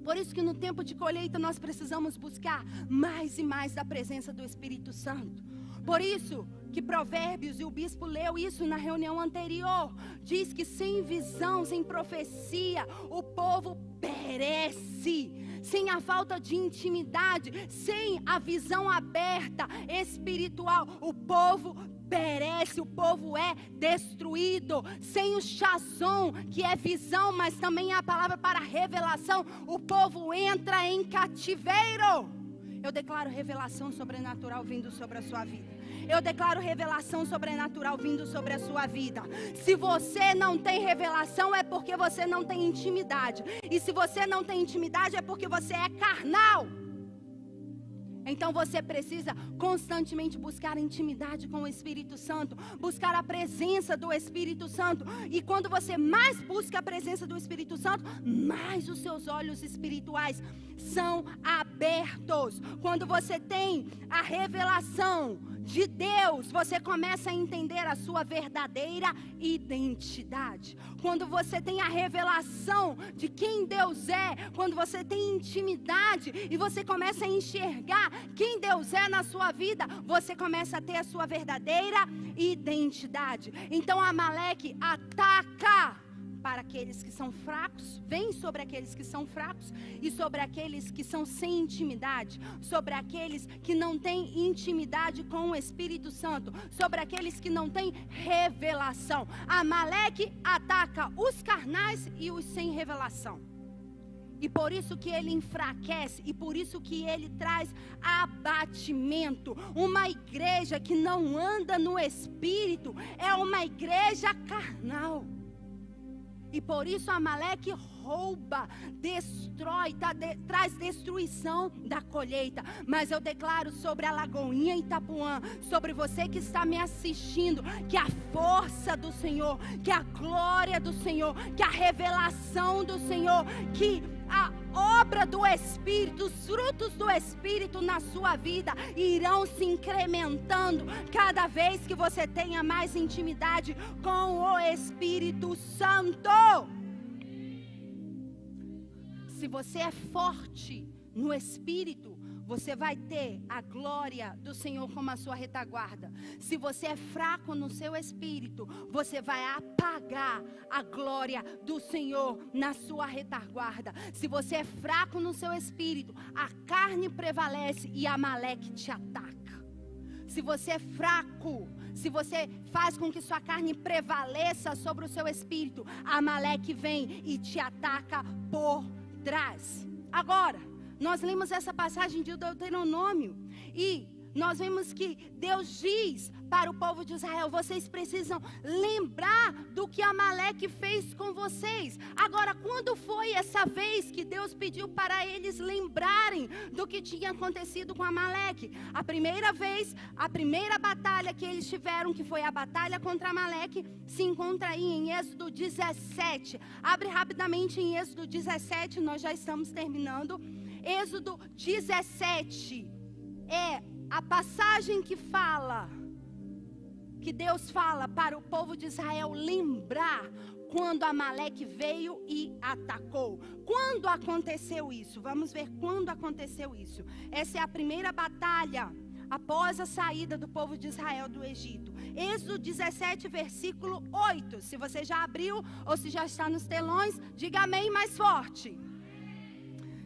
Speaker 1: Por isso que no tempo de colheita nós precisamos buscar mais e mais da presença do Espírito Santo. Por isso que Provérbios, e o bispo leu isso na reunião anterior, diz que sem visão, sem profecia, o povo perece. Sem a falta de intimidade, sem a visão aberta espiritual, o povo perece, o povo é destruído. Sem o chazon, que é visão, mas também é a palavra para revelação, o povo entra em cativeiro. Eu declaro revelação sobrenatural vindo sobre a sua vida. Eu declaro revelação sobrenatural vindo sobre a sua vida. Se você não tem revelação, é porque você não tem intimidade. E se você não tem intimidade, é porque você é carnal. Então você precisa constantemente buscar intimidade com o Espírito Santo, buscar a presença do Espírito Santo. E quando você mais busca a presença do Espírito Santo, mais os seus olhos espirituais são abertos. Quando você tem a revelação de Deus, você começa a entender a sua verdadeira identidade. Quando você tem a revelação de quem Deus é, quando você tem intimidade e você começa a enxergar quem Deus é na sua vida, você começa a ter a sua verdadeira identidade. Então Amaleque ataca para aqueles que são fracos, vem sobre aqueles que são fracos e sobre aqueles que são sem intimidade, sobre aqueles que não têm intimidade com o Espírito Santo, sobre aqueles que não têm revelação. Amaleque ataca os carnais e os sem revelação. E por isso que ele enfraquece, e por isso que ele traz abatimento. Uma igreja que não anda no Espírito é uma igreja carnal. E por isso Amaleque rouba, destrói, traz destruição da colheita. Mas eu declaro sobre a Lagoinha Itapuã, sobre você que está me assistindo, que a força do Senhor, que a glória do Senhor, que a revelação do Senhor, que a obra do Espírito, os frutos do Espírito na sua vida irão se incrementando cada vez que você tenha mais intimidade com o Espírito Santo. Se você é forte no Espírito, você vai ter a glória do Senhor como a sua retaguarda. Se você é fraco no seu espírito, você vai apagar a glória do Senhor na sua retaguarda. Se você é fraco no seu espírito, a carne prevalece e Amaleque te ataca. Se você é fraco, se você faz com que sua carne prevaleça sobre o seu espírito, Amaleque vem e te ataca por trás. Agora, nós lemos essa passagem de Deuteronômio e nós vemos que Deus diz para o povo de Israel: vocês precisam lembrar do que Amaleque fez com vocês. Agora, quando foi essa vez que Deus pediu para eles lembrarem do que tinha acontecido com Amaleque? A primeira vez, a primeira batalha que eles tiveram, que foi a batalha contra Amaleque, se encontra aí em Êxodo 17. Abre rapidamente em Êxodo 17, nós já estamos terminando. Êxodo 17 é a passagem que fala, que Deus fala para o povo de Israel lembrar quando Amaleque veio e atacou. Quando aconteceu isso? Vamos ver quando aconteceu isso. Essa é a primeira batalha após a saída do povo de Israel do Egito. Êxodo 17, versículo 8. Se você já abriu ou se já está nos telões, diga amém mais forte.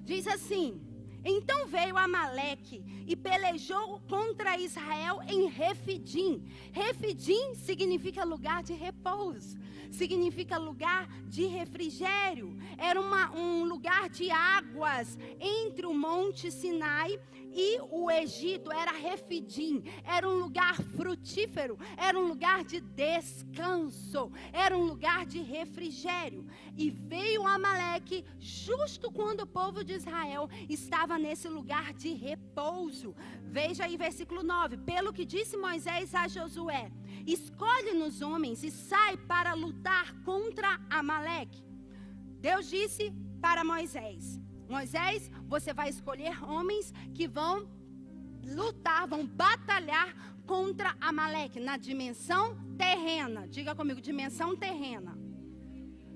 Speaker 1: Diz assim: então veio Amaleque e pelejou contra Israel em Refidim. Refidim significa lugar de repouso, significa lugar de refrigério. Era um lugar de águas entre o Monte Sinai e o Egito. Era Refidim, era um lugar frutífero, era um lugar de descanso, era um lugar de refrigério. E veio Amaleque justo quando o povo de Israel estava nesse lugar de repouso. Veja aí versículo 9: pelo que disse Moisés a Josué: escolhe-nos homens e sai para lutar contra Amaleque. Deus disse para Moisés: Moisés, você vai escolher homens que vão lutar, vão batalhar contra Amaleque na dimensão terrena. Diga comigo, dimensão terrena.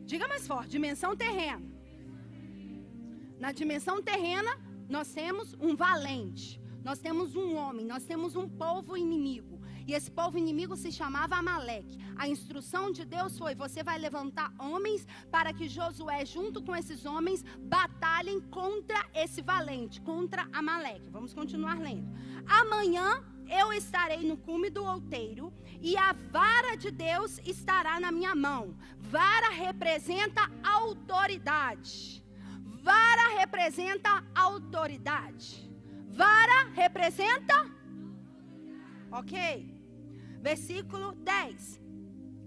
Speaker 1: Diga mais forte, dimensão terrena. Na dimensão terrena, nós temos um valente, nós temos um homem, nós temos um povo inimigo. E esse povo inimigo se chamava Amaleque. A instrução de Deus foi: você vai levantar homens para que Josué, junto com esses homens, batalhem contra esse valente, contra Amaleque. Vamos continuar lendo. Amanhã eu estarei no cume do outeiro e a vara de Deus estará na minha mão. Vara representa autoridade. Vara representa autoridade. Vara representa... Ok. Versículo 10.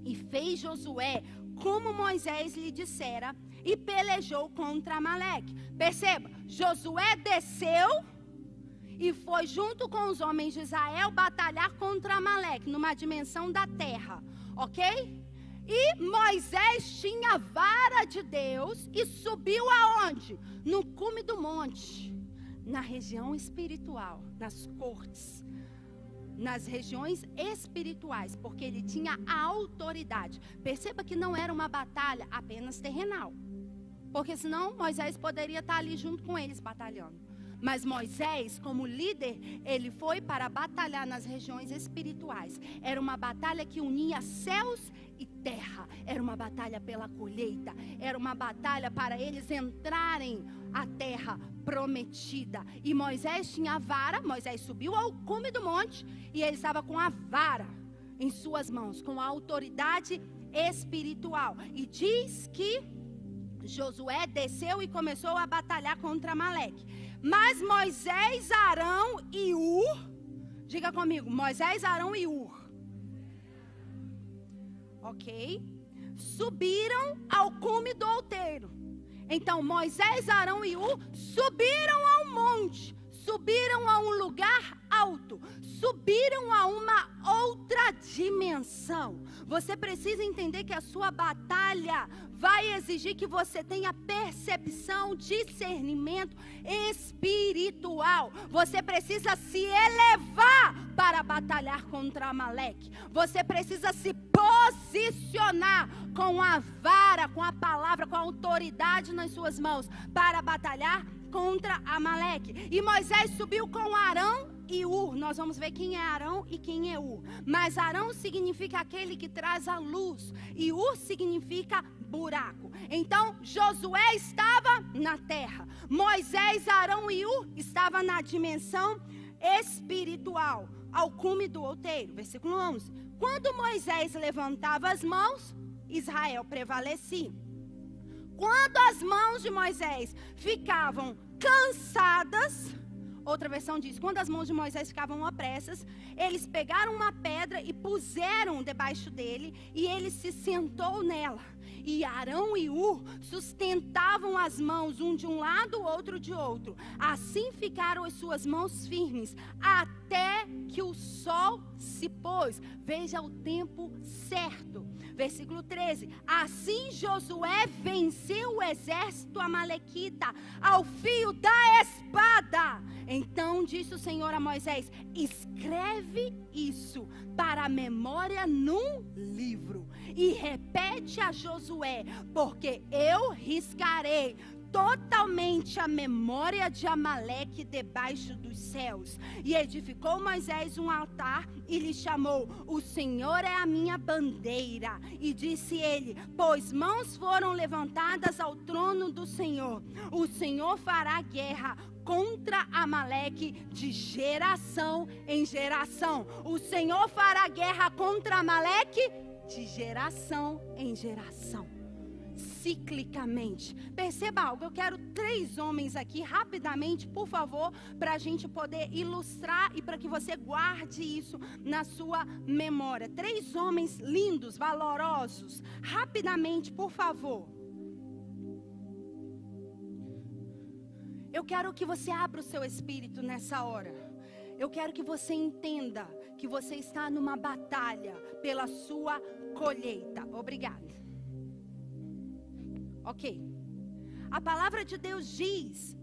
Speaker 1: E fez Josué como Moisés lhe dissera e pelejou contra Amaleque. Perceba, Josué desceu e foi junto com os homens de Israel batalhar contra Amaleque, numa dimensão da terra. Ok? E Moisés tinha a vara de Deus e subiu aonde? No cume do monte, na região espiritual, nas cortes, nas regiões espirituais, porque ele tinha a autoridade. Perceba que não era uma batalha apenas terrenal, porque senão Moisés poderia estar ali junto com eles batalhando. Mas Moisés, como líder, ele foi para batalhar nas regiões espirituais. Era uma batalha que unia céus e terra. Era uma batalha pela colheita. Era uma batalha para eles entrarem à terra prometida. E Moisés tinha a vara. Moisés subiu ao cume do monte e ele estava com a vara em suas mãos, com a autoridade espiritual. E diz que Josué desceu e começou a batalhar contra Amaleque. Mas Moisés, Arão e Ur, diga comigo, Moisés, Arão e Ur, ok? Subiram ao cume do outeiro. Então Moisés, Arão e Ur subiram ao monte, subiram a um lugar alto, subiram a uma outra dimensão. Você precisa entender que a sua batalha vai exigir que você tenha percepção, discernimento espiritual. Você precisa se elevar para batalhar contra Amaleque. Você precisa se posicionar com a vara, com a palavra, com a autoridade nas suas mãos para batalhar contra Amaleque. E Moisés subiu com Arão e Ur. Nós vamos ver quem é Arão e quem é Ur. Mas Arão significa aquele que traz a luz e Ur significa buraco. Então Josué estava na terra, Moisés, Arão e Ur estava na dimensão espiritual, ao cume do outeiro. Versículo 11. Quando Moisés levantava as mãos, Israel prevalecia. Quando as mãos de Moisés ficavam cansadas, outra versão diz, quando as mãos de Moisés ficavam opressas, eles pegaram uma pedra e puseram debaixo dele, e ele se sentou nela. E Arão e Ur sustentavam as mãos, um de um lado, o outro de outro. Assim ficaram as suas mãos firmes, até que o sol se pôs. Veja o tempo certo. Versículo 13. Assim Josué venceu o exército amalequita ao fio da espada. Então disse o Senhor a Moisés: escreve isso para a memória num livro e repete a Josué, porque eu riscarei totalmente a memória de Amaleque debaixo dos céus. E edificou Moisés um altar e lhe chamou: o Senhor é a minha bandeira. E disse ele: pois mãos foram levantadas ao trono do Senhor, o Senhor fará guerra contra Amaleque de geração em geração. O Senhor fará guerra contra Amaleque de geração em geração. Ciclicamente. Perceba algo, eu quero 3 homens aqui rapidamente, por favor, para a gente poder ilustrar e para que você guarde isso na sua memória. 3 homens lindos, valorosos, rapidamente, por favor. Eu quero que você abra o seu espírito nessa hora. Eu quero que você entenda que você está numa batalha pela sua colheita. Obrigada. Ok. A palavra de Deus diz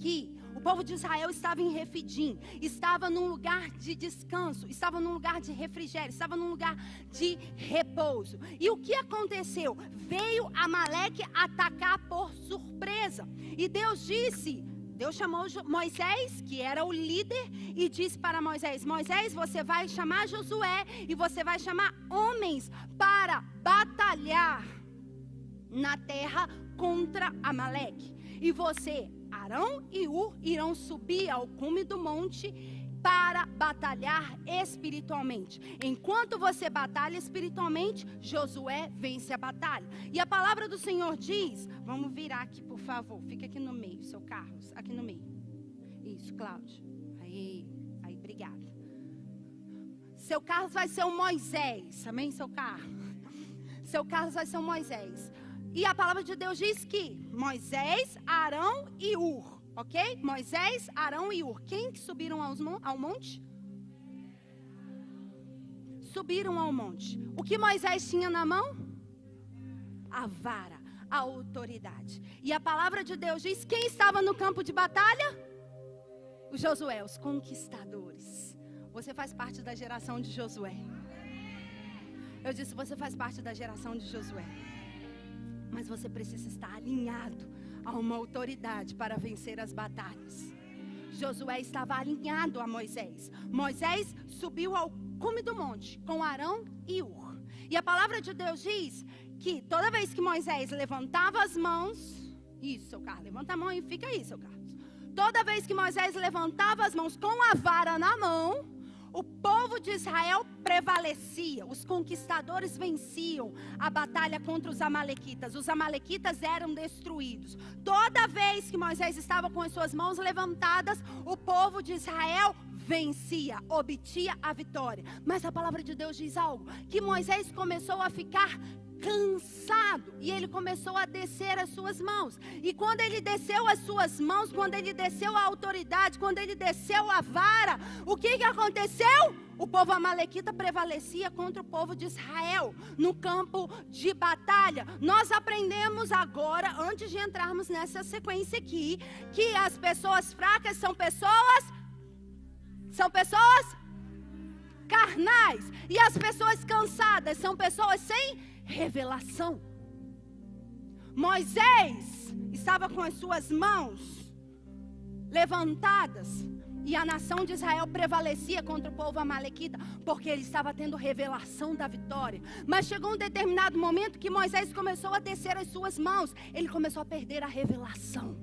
Speaker 1: que o O povo de Israel estava em Refidim, estava num lugar de descanso, estava num lugar de refrigério, estava num lugar de repouso. E o que aconteceu? Veio Amaleque atacar por surpresa. E Deus chamou Moisés, que era o líder, e disse para Moisés: Moisés, você vai chamar Josué e você vai chamar homens para batalhar na terra contra Amaleque. E você, Arão e Hur, irão subir ao cume do monte para batalhar espiritualmente. Enquanto você batalha espiritualmente, Josué vence a batalha. E a palavra do Senhor diz, vamos virar aqui, por favor, fica aqui no meio, seu Carlos, aqui no meio. Isso, Cláudio. Aí, obrigada. Seu Carlos vai ser o Moisés, amém, seu Carlos? Seu Carlos vai ser o Moisés. E a palavra de Deus diz que Moisés, Arão e Hur, ok? Moisés, Arão e Hur. Quem que subiram ao monte? Subiram ao monte. O que Moisés tinha na mão? A vara, a autoridade. E a palavra de Deus diz, quem estava no campo de batalha? O Josué, os conquistadores. Você faz parte da geração de Josué. Eu disse, você faz parte da geração de Josué. Mas você precisa estar alinhado a uma autoridade para vencer as batalhas. Josué estava alinhado a Moisés. Moisés subiu ao cume do monte com Arão e Hur. E a palavra de Deus diz que toda vez que Moisés levantava as mãos... Isso, seu Carlos, levanta a mão e fica aí, seu Carlos. Toda vez que Moisés levantava as mãos com a vara na mão, o povo de Israel prevalecia, os conquistadores venciam a batalha contra os amalequitas. Os amalequitas eram destruídos. Toda vez que Moisés estava com as suas mãos levantadas, o povo de Israel vencia, obtinha a vitória. Mas a palavra de Deus diz algo, que Moisés começou a ficar cansado, e ele começou a descer as suas mãos. E quando ele desceu as suas mãos, quando ele desceu a autoridade, quando ele desceu a vara, o que aconteceu? O povo amalequita prevalecia contra o povo de Israel no campo de batalha. Nós aprendemos agora, antes de entrarmos nessa sequência aqui, que as pessoas fracas são pessoas carnais, e as pessoas cansadas são pessoas sem revelação. Moisés estava com as suas mãos levantadas, e a nação de Israel prevalecia contra o povo amalequita, porque ele estava tendo revelação da vitória. Mas chegou um determinado momento que Moisés começou a descer as suas mãos, ele começou a perder a revelação,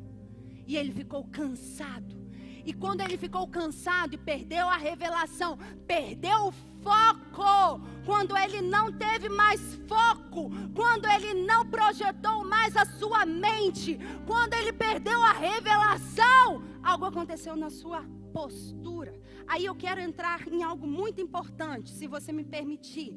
Speaker 1: e ele ficou cansado. E quando ele ficou cansado e perdeu a revelação, perdeu o foco, quando ele não teve mais foco, quando ele não projetou mais a sua mente, quando ele perdeu a revelação, algo aconteceu na sua postura. Aí eu quero entrar em algo muito importante, se você me permitir.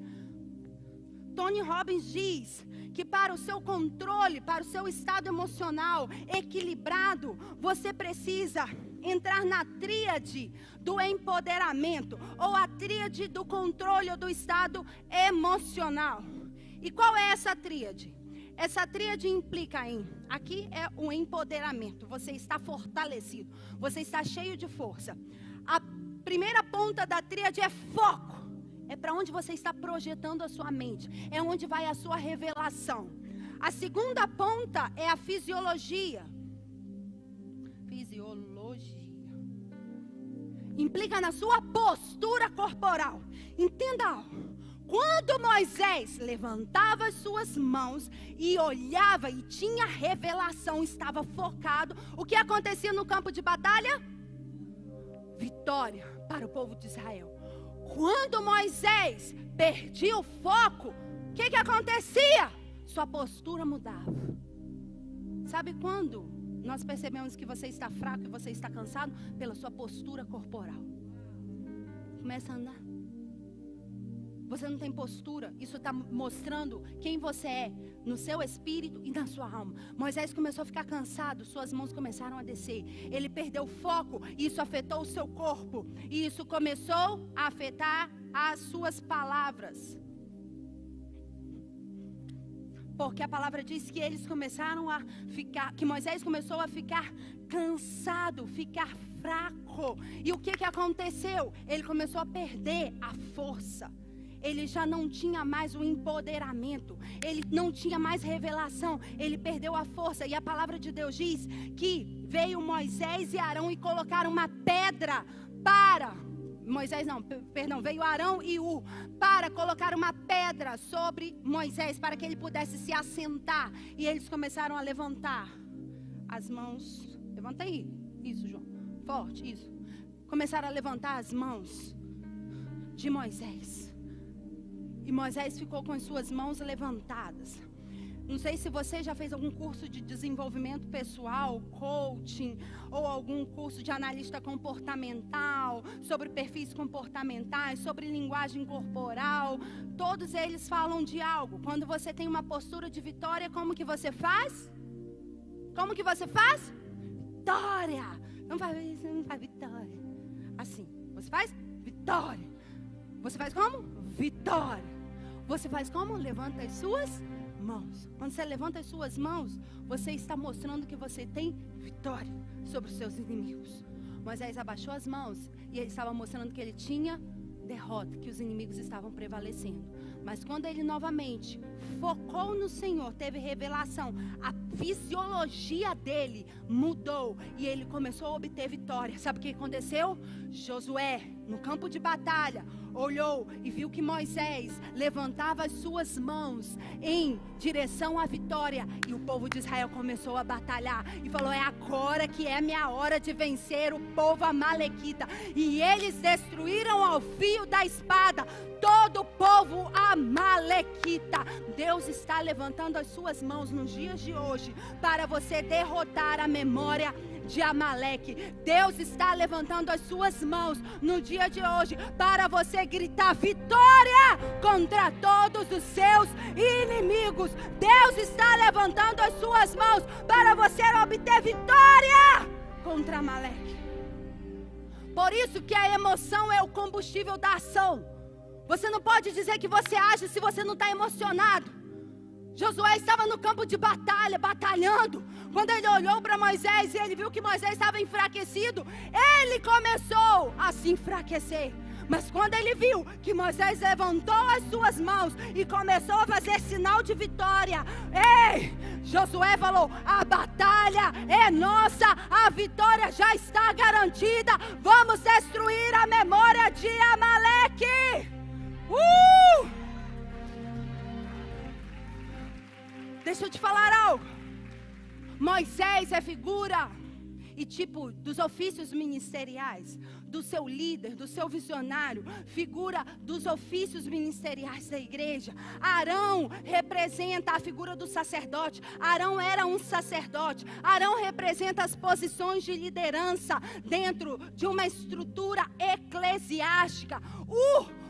Speaker 1: Tony Robbins diz que para o seu controle, para o seu estado emocional equilibrado, você precisa entrar na tríade do empoderamento, ou a tríade do controle ou do estado emocional. E qual é essa tríade? Essa tríade implica aqui é o empoderamento, você está fortalecido, você está cheio de força. A primeira ponta da tríade é foco, é para onde você está projetando a sua mente, é onde vai a sua revelação. A segunda ponta é a fisiologia. Implica na sua postura corporal. Entenda algo. Quando Moisés levantava as suas mãos e olhava e tinha revelação, estava focado, o que acontecia no campo de batalha? Vitória para o povo de Israel. Quando Moisés perdia o foco, o que acontecia? Sua postura mudava. Sabe quando nós percebemos que você está fraco e você está cansado? Pela sua postura corporal. Começa a andar. Você não tem postura. Isso está mostrando quem você é no seu espírito e na sua alma. Moisés começou a ficar cansado, suas mãos começaram a descer. Ele perdeu o foco, isso afetou o seu corpo. E isso começou a afetar as suas palavras. Porque a palavra diz que eles começaram a ficar, que Moisés começou a ficar cansado, ficar fraco. E o que aconteceu? Ele começou a perder a força. Ele já não tinha mais o empoderamento. Ele não tinha mais revelação. Ele perdeu a força. E a palavra de Deus diz que veio Moisés e Arão e colocaram uma pedra para... veio Arão e Ur para colocar uma pedra sobre Moisés, para que ele pudesse se assentar. E eles começaram a levantar as mãos. Levanta aí. Isso, João. Forte, isso. Começaram a levantar as mãos de Moisés. E Moisés ficou com as suas mãos levantadas. Não sei se você já fez algum curso de desenvolvimento pessoal, coaching, ou algum curso de analista comportamental, sobre perfis comportamentais, sobre linguagem corporal. Todos eles falam de algo. Quando você tem uma postura de vitória, como que você faz? Como que você faz? Vitória! Não faz vitória. Assim, você faz vitória. Você faz como? Vitória. Você faz como? Levanta as suas mãos. Quando você levanta as suas mãos, você está mostrando que você tem vitória sobre os seus inimigos. Moisés abaixou as mãos e ele estava mostrando que ele tinha derrota, que os inimigos estavam prevalecendo. Mas quando ele novamente focou no Senhor, teve revelação, a fisiologia dele mudou e ele começou a obter vitória. Sabe o que aconteceu? Josué, no campo de batalha, olhou e viu que Moisés levantava as suas mãos em direção à vitória, e o povo de Israel começou a batalhar e falou: é agora que é minha hora de vencer o povo amalequita. E eles destruíram ao fio da espada todo o povo amalequita. Deus está levantando as suas mãos nos dias de hoje para você derrotar a memória de Amaleque. Deus está levantando as suas mãos no dia de hoje para você gritar vitória contra todos os seus inimigos. Deus está levantando as suas mãos para você obter vitória contra Amaleque. Por isso que a emoção é o combustível da ação. Você não pode dizer que você age se você não está emocionado. Josué estava no campo de batalha, batalhando. Quando ele olhou para Moisés e ele viu que Moisés estava enfraquecido, ele começou a se enfraquecer. Mas quando ele viu que Moisés levantou as suas mãos e começou a fazer sinal de vitória, Josué falou: a batalha é nossa, a vitória já está garantida. Vamos destruir a memória de Amaleque. Deixa eu te falar algo. Moisés é figura e tipo dos ofícios ministeriais, do seu líder, do seu visionário, figura dos ofícios ministeriais da igreja. Arão representa a figura do sacerdote. Arão era um sacerdote. Arão representa as posições de liderança dentro de uma estrutura eclesiástica. Ur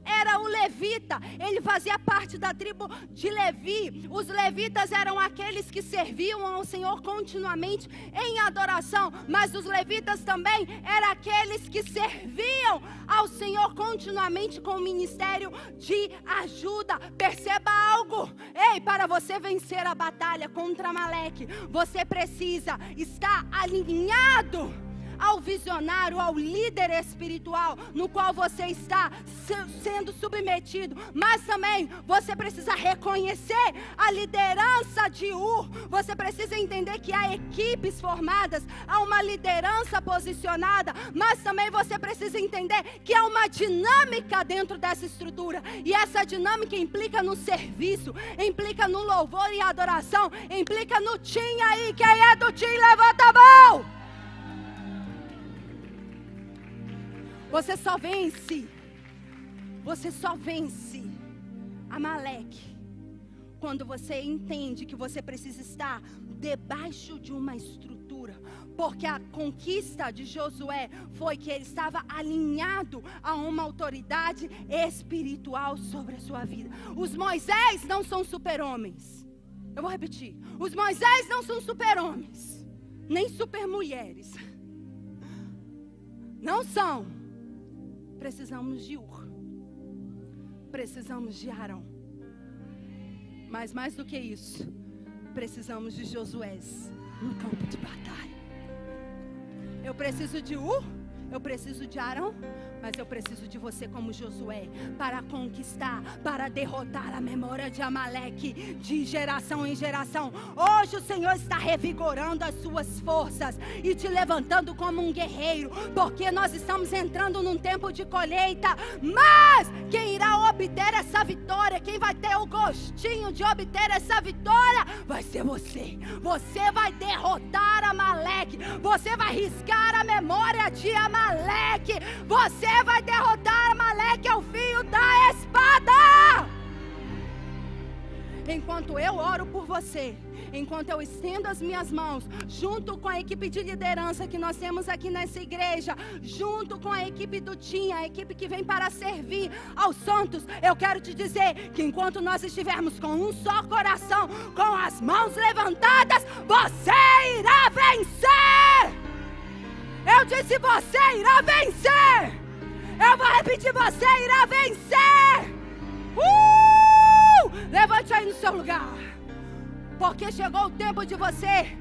Speaker 1: era o levita, ele fazia parte da tribo de Levi. Os levitas eram aqueles que serviam ao Senhor continuamente em adoração, mas os levitas também eram aqueles que serviam ao Senhor continuamente com o ministério de ajuda. Perceba algo: para você vencer a batalha contra Amaleque, você precisa estar alinhado ao visionário, ao líder espiritual no qual você está sendo submetido. Mas também você precisa reconhecer a liderança de Ur. Você precisa entender que há equipes formadas, há uma liderança posicionada, mas também você precisa entender que há uma dinâmica dentro dessa estrutura, e essa dinâmica implica no serviço, implica no louvor e adoração, implica no tim aí. Quem é do tim, levanta a mão. Você só vence Amaleque quando você entende que você precisa estar debaixo de uma estrutura. Porque a conquista de Josué foi que ele estava alinhado a uma autoridade espiritual sobre a sua vida. Os Moisés não são super-homens. Eu vou repetir. Os Moisés não são super-homens, nem super-mulheres. Não são. Precisamos de Ur. Precisamos de Arão. Mas mais do que isso, precisamos de Josués no campo de batalha. Eu preciso de eu preciso de Arão, mas eu preciso de você como Josué, para conquistar, para derrotar a memória de Amaleque, de geração em geração. Hoje o Senhor está revigorando as suas forças e te levantando como um guerreiro, porque nós estamos entrando num tempo de colheita. Mas quem irá obter essa vitória, quem vai ter o gostinho de obter essa vitória, vai ser você. Você vai derrotar Amaleque, você vai riscar a memória de Amaleque, você vai derrotar Amaleque ao fio da espada. Enquanto eu oro por você, enquanto eu estendo as minhas mãos, junto com a equipe de liderança que nós temos aqui nessa igreja, junto com a equipe do TIM, a equipe que vem para servir aos santos, eu quero te dizer que enquanto nós estivermos com um só coração, com as mãos levantadas, você irá vencer. Eu disse, você irá vencer. Eu vou repetir, você irá vencer. Levante aí no seu lugar, porque chegou o tempo de você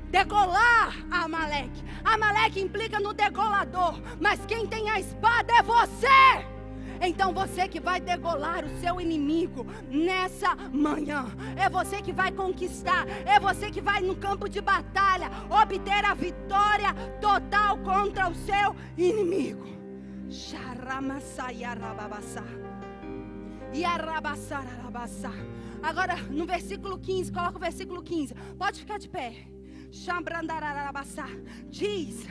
Speaker 1: degolar a Amaleque. Amaleque implica no degolador, mas quem tem a espada é você. Então você que vai degolar o seu inimigo nessa manhã. É você que vai conquistar. É você que vai no campo de batalha obter a vitória total contra o seu inimigo. Agora no versículo 15, coloca o versículo 15. Pode ficar de pé. Diz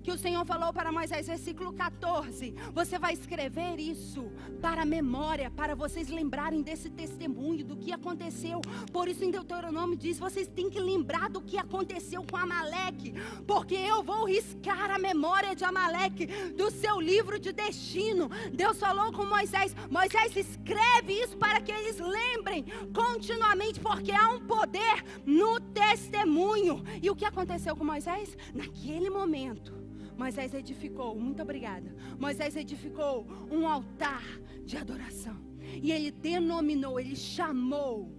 Speaker 1: que o Senhor falou para Moisés, versículo 14, você vai escrever isso para a memória, para vocês lembrarem desse testemunho, do que aconteceu. Por isso em Deuteronômio diz, vocês têm que lembrar do que aconteceu com Amaleque, porque eu vou riscar a memória de Amaleque do seu livro de destino. Deus falou com Moisés, Moisés, escreve isso para que eles lembrem continuamente, porque há um poder no testemunho. E o que aconteceu com Moisés? Naquele momento Moisés edificou, muito obrigada, Moisés edificou um altar de adoração. E ele denominou, ele chamou,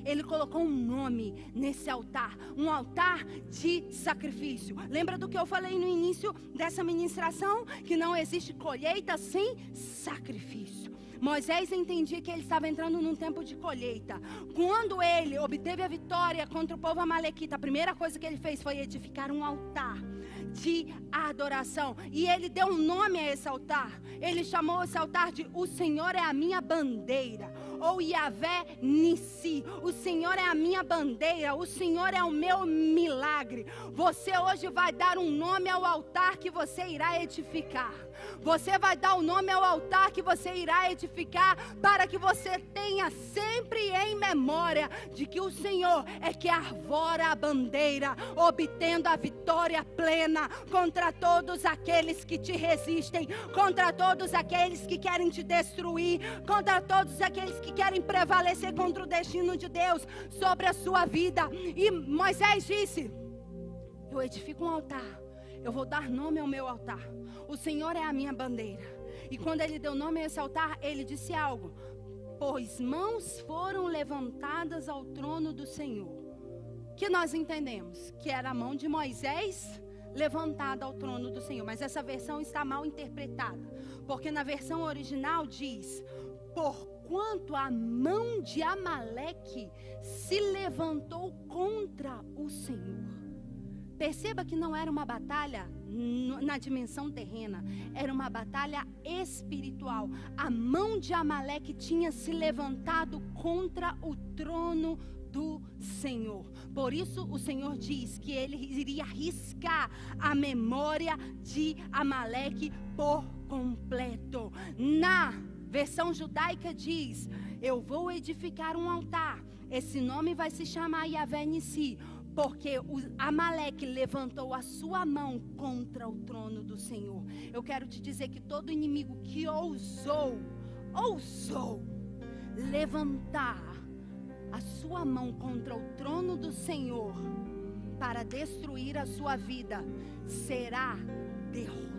Speaker 1: ele colocou um nome nesse altar, um altar de sacrifício. Lembra do que eu falei no início dessa ministração? Que não existe colheita sem sacrifício. Moisés entendia que ele estava entrando num tempo de colheita. Quando ele obteve a vitória contra o povo amalequita, a primeira coisa que ele fez foi edificar um altar de adoração. E ele deu um nome a esse altar. Ele chamou esse altar de O Senhor é a minha bandeira, ou Yahvé Nissi. O Senhor é a minha bandeira, o Senhor é o meu milagre. Você hoje vai dar um nome ao altar que você irá edificar. Você vai dar o nome ao altar que você irá edificar, para que você tenha sempre em memória de que o Senhor é que arvora a bandeira, obtendo a vitória plena contra todos aqueles que te resistem, contra todos aqueles que querem te destruir, contra todos aqueles que querem prevalecer contra o destino de Deus sobre a sua vida. E Moisés disse, eu edifico um altar, eu vou dar nome ao meu altar. O Senhor é a minha bandeira. E quando ele deu nome a esse altar, ele disse algo: pois mãos foram levantadas ao trono do Senhor. Que nós entendemos que era a mão de Moisés levantada ao trono do Senhor. Mas essa versão está mal interpretada, porque na versão original diz: porquanto a mão de Amaleque se levantou contra o Senhor. Perceba que não era uma batalha na dimensão terrena, era uma batalha espiritual. A mão de Amaleque tinha se levantado contra o trono do Senhor. Por isso o Senhor diz que ele iria riscar a memória de Amaleque por completo. Na versão judaica diz: eu vou edificar um altar, esse nome vai se chamar Yahvé Nissi, porque o Amaleque levantou a sua mão contra o trono do Senhor. Eu quero te dizer que todo inimigo que ousou levantar a sua mão contra o trono do Senhor para destruir a sua vida, será derrotado.